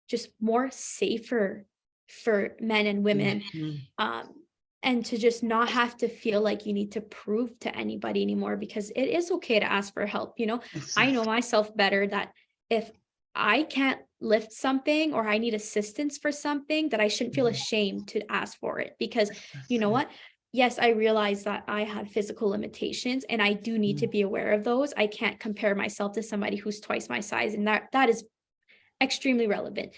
just more safer for men and women. And to just not have to feel like you need to prove to anybody anymore, because it is okay to ask for help. You know, I know myself better that if I can't lift something or I need assistance for something, that I shouldn't feel ashamed to ask for it, because you know what? Yes, I realize that I have physical limitations and I do need to be aware of those. I can't compare myself to somebody who's twice my size, and that is extremely relevant.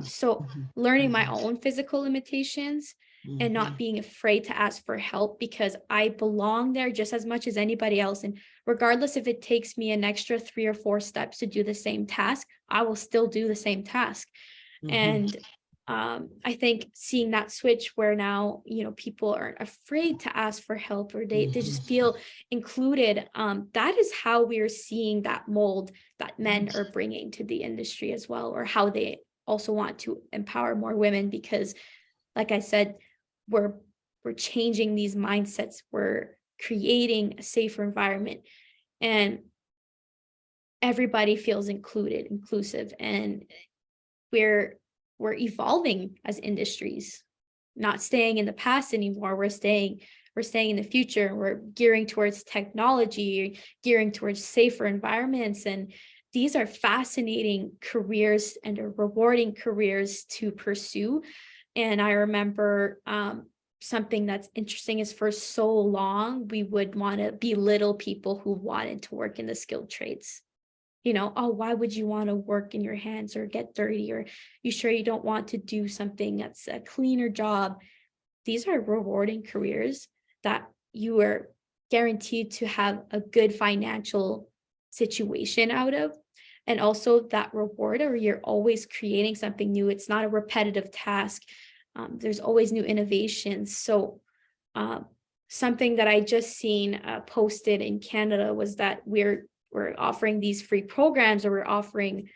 So learning my own physical limitations and not being afraid to ask for help, because I belong there just as much as anybody else. And regardless if it takes me an extra 3 or 4 steps to do the same task, I will still do the same task. And I think seeing that switch where now, you know, people aren't afraid to ask for help, or they just feel included. That is how we're seeing that mold that men are bringing to the industry as well, or how they also want to empower more women, because like I said, we're changing these mindsets, we're creating a safer environment, and everybody feels inclusive, and we're evolving as industries, not staying in the past anymore. We're staying in the future. We're gearing towards technology, gearing towards safer environments, and these are fascinating careers and rewarding careers to pursue. And I remember something that's interesting is, for so long, we would want to belittle people who wanted to work in the skilled trades. You know, oh, why would you want to work in your hands or get dirty? Or you sure you don't want to do something that's a cleaner job? These are rewarding careers that you are guaranteed to have a good financial situation out of. And also that reward, or you're always creating something new. It's not a repetitive task. There's always new innovations. So something that I just seen posted in Canada was that we're offering these free programs, or we're offering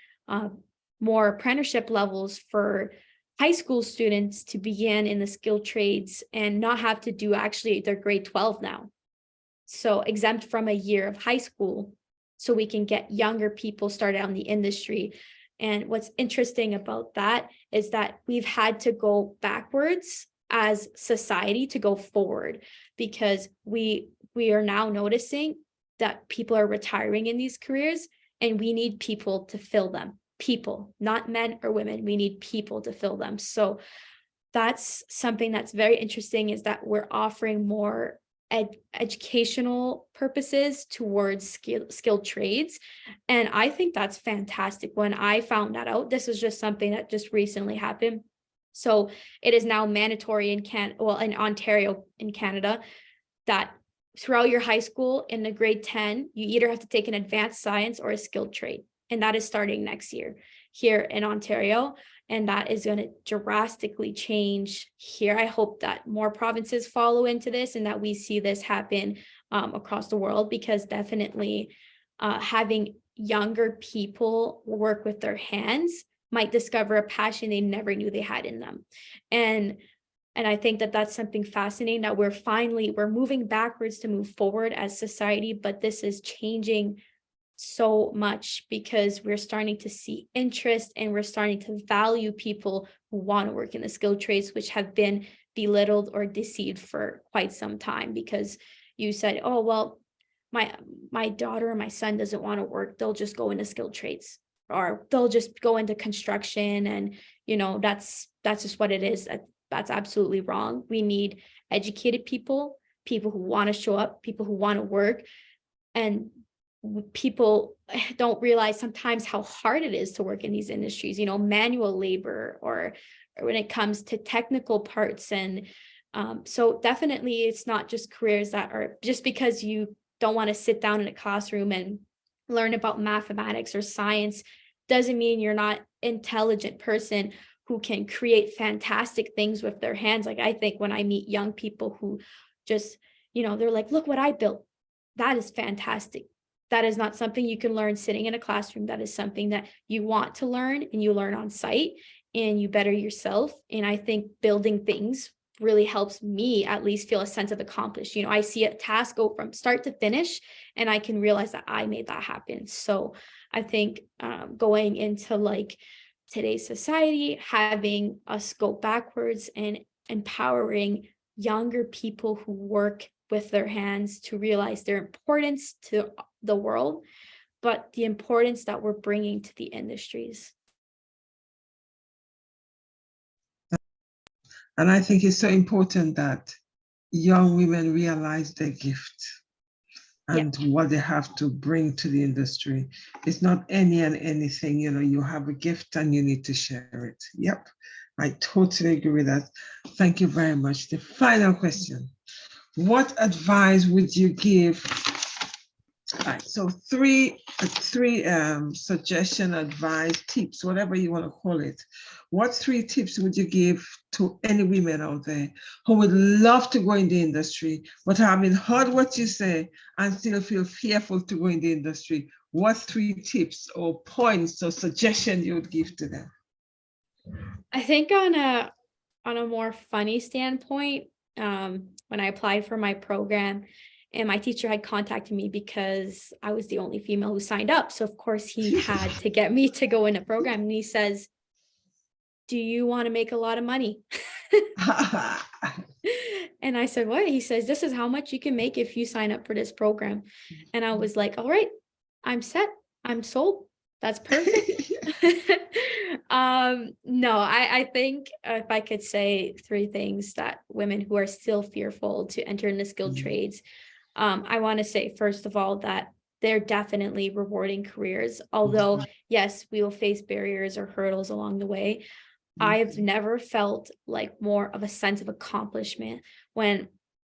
more apprenticeship levels for high school students to begin in the skilled trades and not have to do actually their grade 12 now. So exempt from a year of high school, so we can get younger people started out in the industry. And what's interesting about that is that we've had to go backwards as society to go forward, because we are now noticing that people are retiring in these careers, and we need people to fill them. People, not men or women. We need people to fill them. So that's something that's very interesting, is that we're offering more educational purposes towards skilled trades. And I think that's fantastic. When I found that out, this is just something that just recently happened. So it is now mandatory in in Ontario in Canada, that throughout your high school in the grade 10, you either have to take an advanced science or a skilled trade. And that is starting next year here in Ontario. And that is going to drastically change here. I hope that more provinces follow into this, and that we see this happen across the world, because definitely having younger people work with their hands might discover a passion they never knew they had in them. And I think that that's something fascinating, that we're moving backwards to move forward as society, but this is changing so much, because we're starting to see interest, and we're starting to value people who want to work in the skilled trades, which have been belittled or deceived for quite some time. Because you said, oh, well, my daughter or my son doesn't want to work, they'll just go into skilled trades, or they'll just go into construction, and you know, that's just what it is. That's absolutely wrong. We need educated people who want to show up, people who want to work. And people don't realize sometimes how hard it is to work in these industries, you know, manual labor, or when it comes to technical parts. And so definitely it's not just careers that are, just because you don't want to sit down in a classroom and learn about mathematics or science doesn't mean you're not an intelligent person who can create fantastic things with their hands. Like, I think when I meet young people who just, you know, they're like, look what I built. That is fantastic. That is not something you can learn sitting in a classroom. That is something that you want to learn, and you learn on site, and you better yourself. And I think building things really helps me at least feel a sense of accomplished. You know, I see a task go from start to finish, and I can realize that I made that happen. So I think going into like today's society, having us go backwards and empowering younger people who work with their hands to realize their importance to the world, but the importance that we're bringing to the industries. And I think it's so important that young women realize their gift and what they have to bring to the industry. It's not any and anything, you have a gift and you need to share it. Yep, I totally agree with that. Thank you very much. The final question, what advice would you give? Right, so three suggestion, advice, tips, whatever you want to call it. What 3 tips would you give to any women out there who would love to go in the industry, but having heard what you say and still feel fearful to go in the industry? What 3 tips or points or suggestions you would give to them? I think on a more funny standpoint, when I applied for my program, and my teacher had contacted me because I was the only female who signed up. So of course he had to get me to go in a program. And he says, "Do you want to make a lot of money?" And I said, "What?" He says, "This is how much you can make if you sign up for this program." And I was like, "All right, I'm set. I'm sold. That's perfect." No, I think if I could say 3 things that women who are still fearful to enter in the skilled trades, I want to say, first of all, that they're definitely rewarding careers. Although, yes, we will face barriers or hurdles along the way. I've never felt like more of a sense of accomplishment when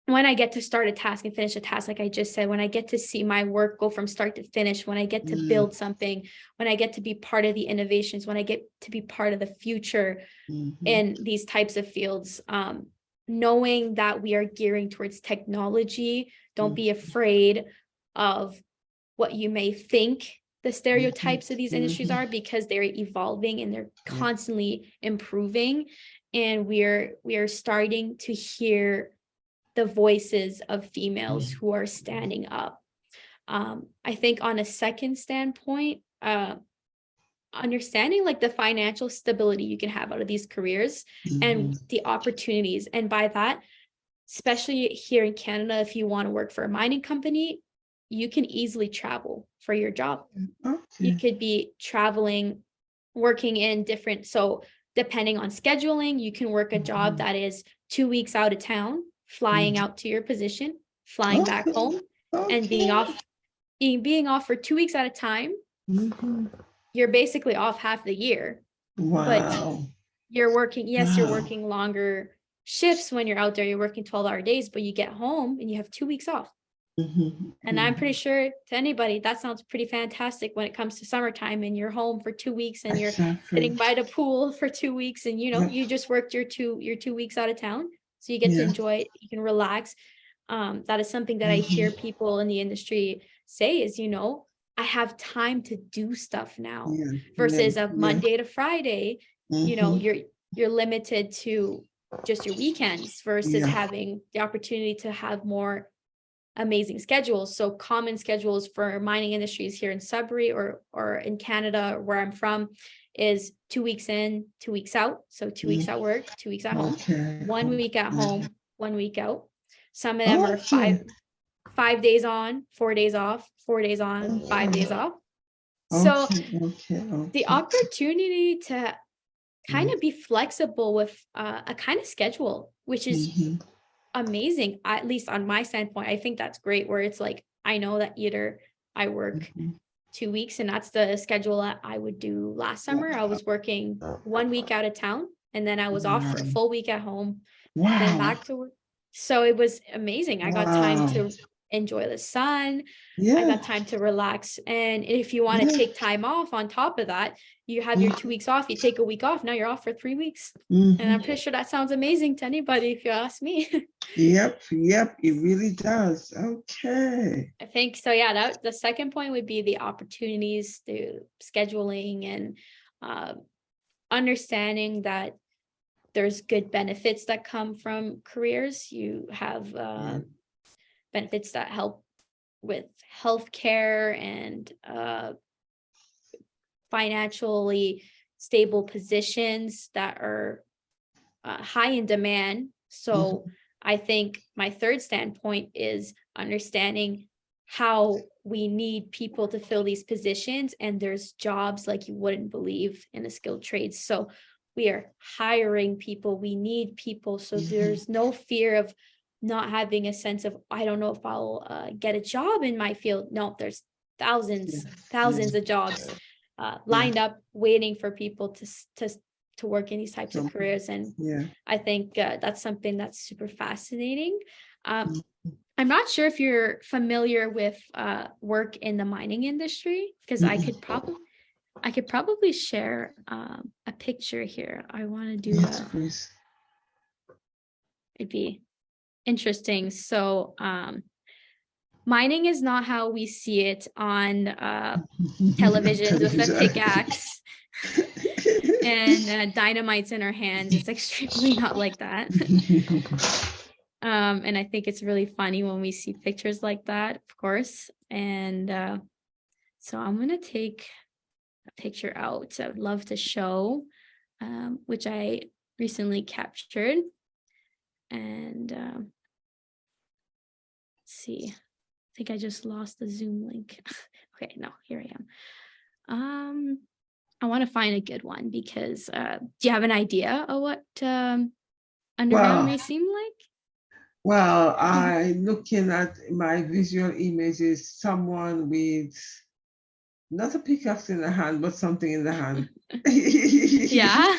I get to start a task and finish a task, like I just said, when I get to see my work go from start to finish, when I get to build something, when I get to be part of the innovations, when I get to be part of the future in these types of fields, knowing that we are gearing towards technology. Don't be afraid of what you may think the stereotypes of these industries are, because they're evolving and they're constantly improving. And we are starting to hear the voices of females who are standing up. I think on a second standpoint, understanding like the financial stability you can have out of these careers and the opportunities. And by that, especially here in Canada, if you want to work for a mining company, you can easily travel for your job. You could be traveling, working in different, so depending on scheduling, you can work a job that is 2 weeks out of town, flying out to your position, flying back home, and being off for 2 weeks at a time. You're basically off half the year. But you're working, you're working longer shifts when you're out there. You're working 12-hour days, but you get home and you have 2 weeks off. And I'm pretty sure to anybody, that sounds pretty fantastic when it comes to summertime and you're home for 2 weeks and you're sitting by the pool for 2 weeks and you just worked your 2 weeks out of town. So you get to enjoy it, you can relax. That is something that I hear people in the industry say is, I have time to do stuff now versus of Monday to Friday, you're limited to just your weekends versus having the opportunity to have more amazing schedules. So common schedules for mining industries here in Sudbury or in Canada, where I'm from, is 2 weeks in, 2 weeks out. So 2 weeks at work, 2 weeks at home, 1 week at home, 1 week out. Some of them are 5 days on, 4 days off, 4 days on, 5 days off. So the opportunity to kind of be flexible with a kind of schedule, which is amazing, at least on my standpoint. I think that's great, where it's like, I know that either I work 2 weeks, and that's the schedule that I would do last summer. I was working 1 week out of town, and then I was off for a full week at home, then back to work. So it was amazing. I got time to enjoy the sun. I got time to relax. And if you want to take time off on top of that, you have your 2 weeks off, you take a week off, now you're off for 3 weeks. And I'm pretty sure that sounds amazing to anybody, if you ask me. Yep, it really does. Okay. I think so. Yeah, the second point would be the opportunities, the scheduling, and understanding that there's good benefits that come from careers. You have benefits that help with healthcare and financially stable positions that are high in demand. So I think my third standpoint is understanding how we need people to fill these positions, and there's jobs like you wouldn't believe in the skilled trades. So we are hiring people, we need people. So there's no fear of not having a sense of, I don't know if I'll get a job in my field. No, there's thousands of jobs lined up waiting for people to work in these types of careers. And I think that's something that's super fascinating. I'm not sure if you're familiar with work in the mining industry, because I could probably share a picture here. I want to do that. It'd be interesting. So mining is not how we see it on televisions with a pickaxe and dynamites in our hands. It's extremely not like that. And I think it's really funny when we see pictures like that, of course. And so I'm going to take a picture out. I would love to show, which I recently captured. And let's see, I think I just lost the Zoom link. Okay, no, here I am. I want to find a good one because do you have an idea of what underground may seem like? Well, I looking at my visual images, someone with not a pickaxe in the hand, but something in the hand. Yeah,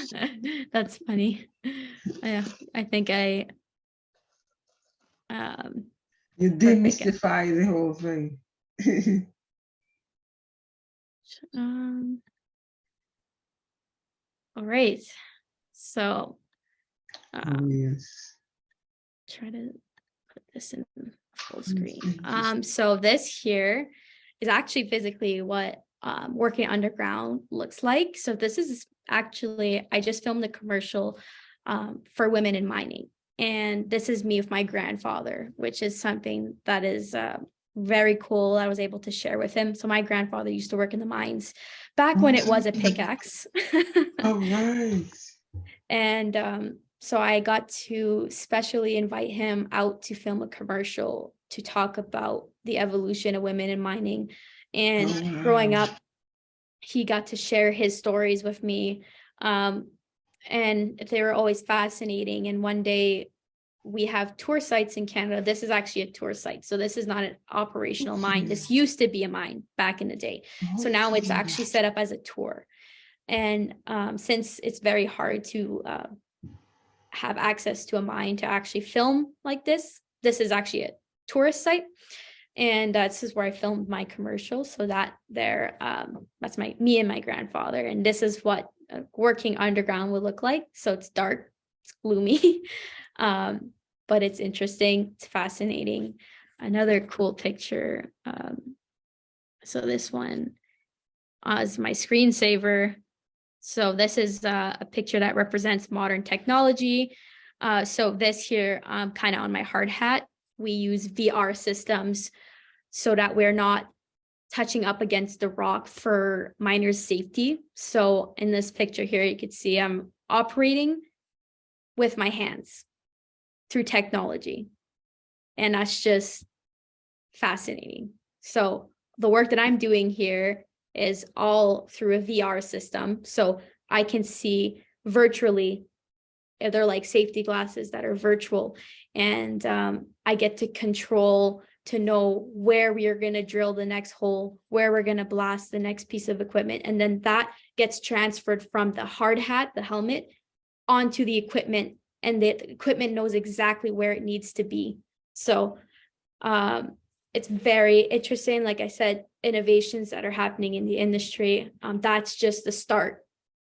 that's funny. I think you demystify the whole thing. All right. So yes. Try to put this in full screen. So this here is actually physically what working underground looks like. So this is actually, I just filmed a commercial for women in mining. And this is me with my grandfather, which is something that is very cool. I was able to share with him. So my grandfather used to work in the mines back when it was a pickaxe. Oh, nice. And so I got to specially invite him out to film a commercial to talk about the evolution of women in mining. And growing up, he got to share his stories with me. And they were always fascinating. And one day we have tour sites in Canada. This is actually a tour site. So this is not an operational mine. This used to be a mine back in the day. So now it's actually set up as a tour. And since it's very hard to have access to a mine to actually film like this is actually a tourist site. And this is where I filmed my commercial. So that there, that's me and my grandfather. And this is what working underground would look like. So it's dark, it's gloomy, but it's interesting. It's fascinating. Another cool picture. So this one is my screensaver. So this is a picture that represents modern technology. So this here, kind of on my hard hat, we use VR systems so that we're not touching up against the rock for miners' safety. So in this picture here, you can see I'm operating with my hands through technology. And that's just fascinating. So the work that I'm doing here is all through a VR system. So I can see virtually, they're like safety glasses that are virtual. And I get to control to know where we are going to drill the next hole, where we're going to blast the next piece of equipment. And then that gets transferred from the hard hat, the helmet, onto the equipment. And the equipment knows exactly where it needs to be. So it's very interesting. Like I said, innovations that are happening in the industry. That's just the start.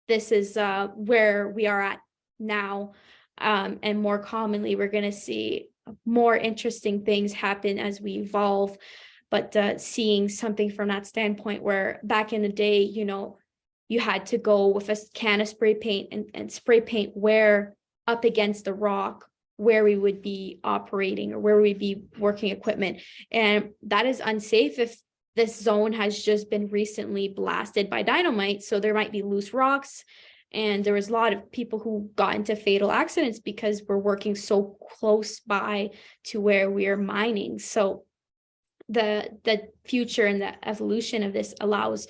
This is where we are at now. And more commonly, we're going to see more interesting things happen as we evolve. But seeing something from that standpoint where back in the day, you know, you had to go with a can of spray paint and spray paint where up against the rock, where we would be operating or where we'd be working equipment. And that is unsafe if this zone has just been recently blasted by dynamite. So there might be loose rocks. And there was a lot of people who got into fatal accidents because we're working so close by to where we are mining. So the future and the evolution of this allows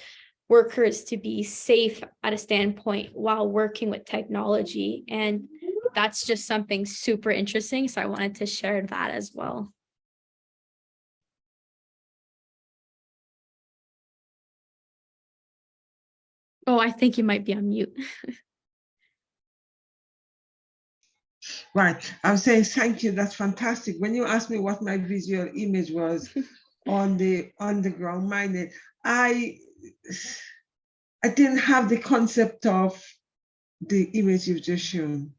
workers to be safe at a standpoint while working with technology. And that's just something super interesting. So I wanted to share that as well. Oh, I think you might be on mute. Right. I'm saying thank you. That's fantastic. When you asked me what my visual image was on the underground mining, I didn't have the concept of the image you've just shown.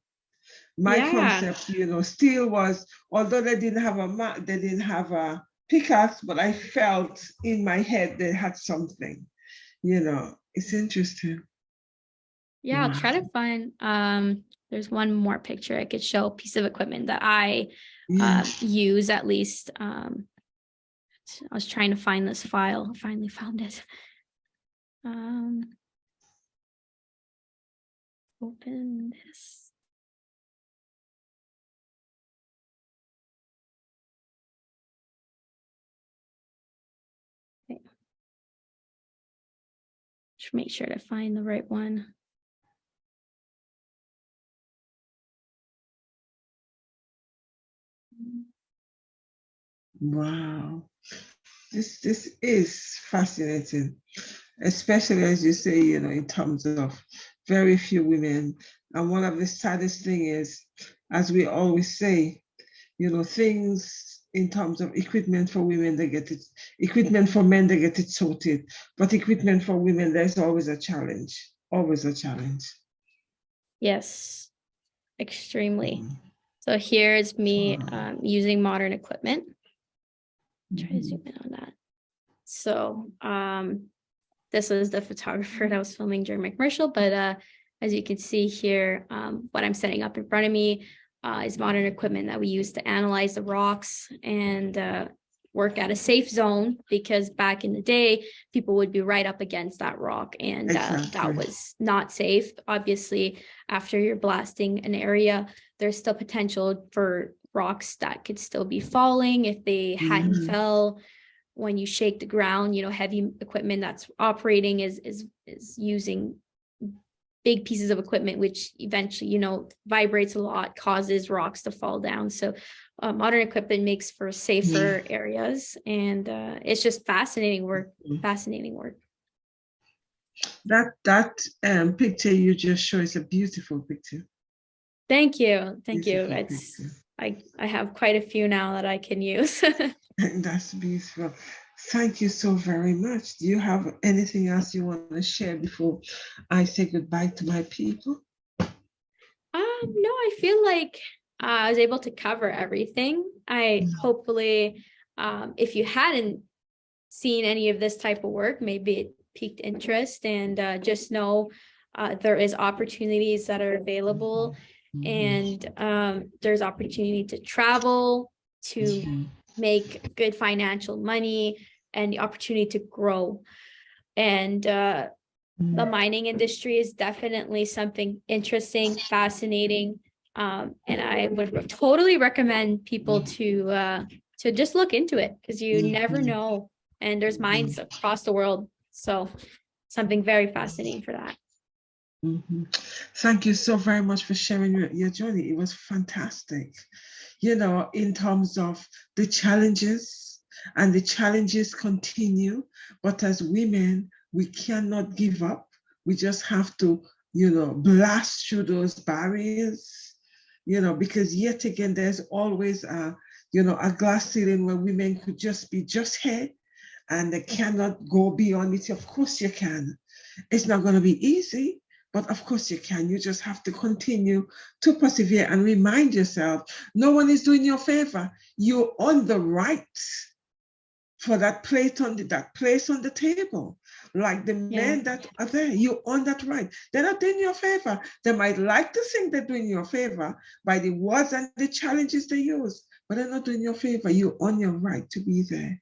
My concept, still was, although they didn't have they didn't have a pickaxe, but I felt in my head they had something. It's interesting. Yeah, I'll try to find, there's one more picture I could show, a piece of equipment that I use at least. I was trying to find this file, I finally found it. Open this. Okay. Just make sure to find the right one. Wow. This is fascinating, especially as you say, in terms of very few women. And one of the saddest thing is, as we always say, things in terms of equipment for women, they get it, equipment for men, they get it sorted. But equipment for women, there's always a challenge, always a challenge. Yes, extremely. So here's me using modern equipment. Try to zoom in on that. So this is the photographer that was filming during my commercial, but as you can see here, what I'm setting up in front of me is modern equipment that we use to analyze the rocks and work at a safe zone, because back in the day, people would be right up against that rock, and that was not safe. Obviously, after you're blasting an area, there's still potential for rocks that could still be falling if they hadn't fell. When you shake the ground, heavy equipment that's operating is using big pieces of equipment, which eventually, vibrates a lot, causes rocks to fall down. So modern equipment makes for safer areas, and it's just fascinating work, fascinating work. That picture you just showed is a beautiful picture. Thank you. Thank you. I have quite a few now that I can use. That's beautiful. Thank you so very much. Do you have anything else you want to share before I say goodbye to my people? No, I feel like I was able to cover everything. Hopefully, if you hadn't seen any of this type of work, maybe it piqued interest, and just know there is opportunities that are available, and there's opportunity to travel, to make good financial money, and the opportunity to grow. And the mining industry is definitely something interesting, fascinating, and I would totally recommend people to just look into it, because you never know, and there's mines across the world. So something very fascinating for that. Thank you so very much for sharing your journey. It was fantastic. In terms of the challenges, and the challenges continue, but as women, we cannot give up. We just have to, blast through those barriers, because yet again, there's always a glass ceiling where women could just be here, and they cannot go beyond it. Of course you can. It's not going to be easy, but of course you can. You just have to continue to persevere and remind yourself, no one is doing you a favor. You're on the right for that place on the table. Like the men that are there, you're on that right. They're not doing you a favor. They might like to think they're doing you a favor by the words and the challenges they use, but they're not doing you a favor. You're on your right to be there.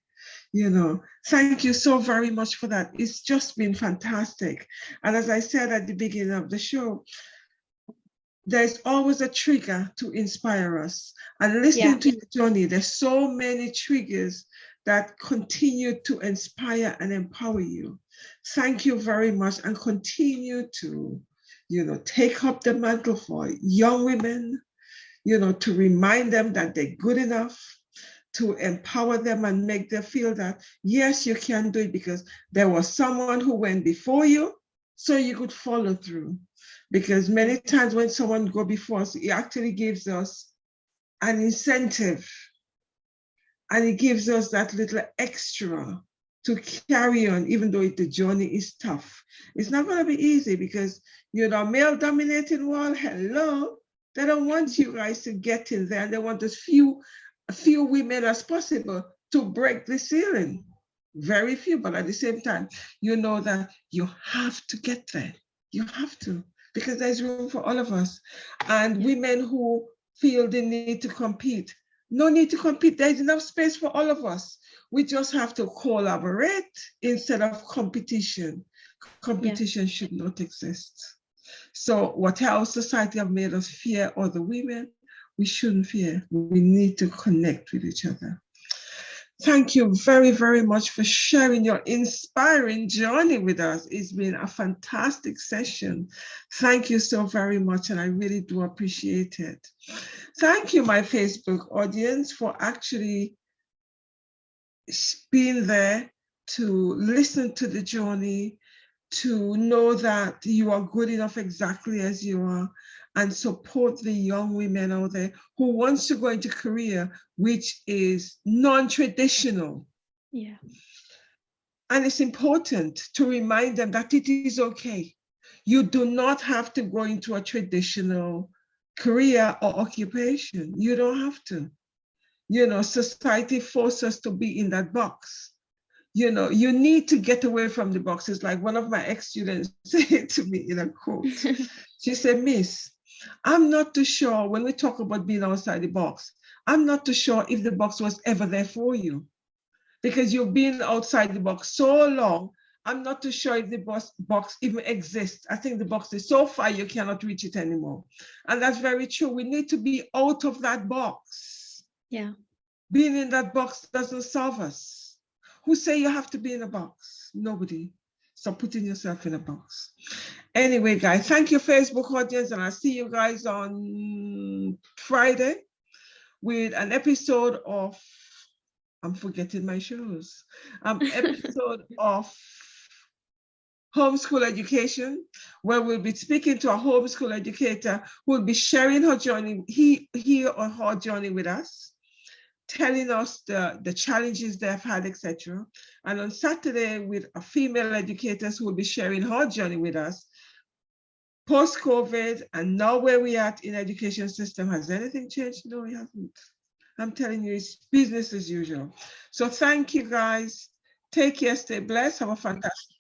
You know, thank you so very much for that. It's just been fantastic. And as I said at the beginning of the show, there's always a trigger to inspire us. And listening to your journey, there's so many triggers that continue to inspire and empower you. Thank you very much, and continue to, take up the mantle for young women, to remind them that they're good enough, to empower them and make them feel that, yes, you can do it because there was someone who went before you, so you could follow through. Because many times when someone go before us, it actually gives us an incentive, and it gives us that little extra to carry on, even though the journey is tough. It's not going to be easy because, male-dominated world, hello, they don't want you guys to get in there. They want as few women as possible to break the ceiling. Very few, but at the same time, you know that you have to get there. You have to, because there's room for all of us. And women who feel the need to compete, no need to compete. There's enough space for all of us. We just have to collaborate instead of competition. Competition should not exist. So what our society have made us fear other women, we shouldn't fear. We need to connect with each other. Thank you very, very much for sharing your inspiring journey with us. It's been a fantastic session. Thank you so very much, and I really do appreciate it. Thank you, my Facebook audience, for actually being there to listen to the journey, to know that you are good enough exactly as you are, and support the young women out there who wants to go into career which is non-traditional. Yeah. And it's important to remind them that it is okay. You do not have to go into a traditional career or occupation. You don't have to. Society forces us to be in that box. You need to get away from the box. It's like one of my ex-students said to me in a quote. She said, "Miss, I'm not too sure when we talk about being outside the box, I'm not too sure if the box was ever there for you, because you've been outside the box so long. I'm not too sure if the box even exists. I think the box is so far you cannot reach it anymore." And that's very true. We need to be out of that box. Yeah. Being in that box doesn't solve us. Who say you have to be in a box? Nobody. Stop putting yourself in a box. Anyway, guys, thank you, Facebook audience, and I'll see you guys on Friday with an episode of, I'm forgetting my shows, episode of Homeschool Education, where we'll be speaking to a homeschool educator who will be sharing her journey, he or her journey with us, telling us the challenges they've had, etc. And on Saturday, with a female educators who will be sharing her journey with us, post-COVID, and now where we are in education system. Has anything changed? No, it hasn't. I'm telling you, it's business as usual. So thank you, guys. Take care, stay blessed, have a fantastic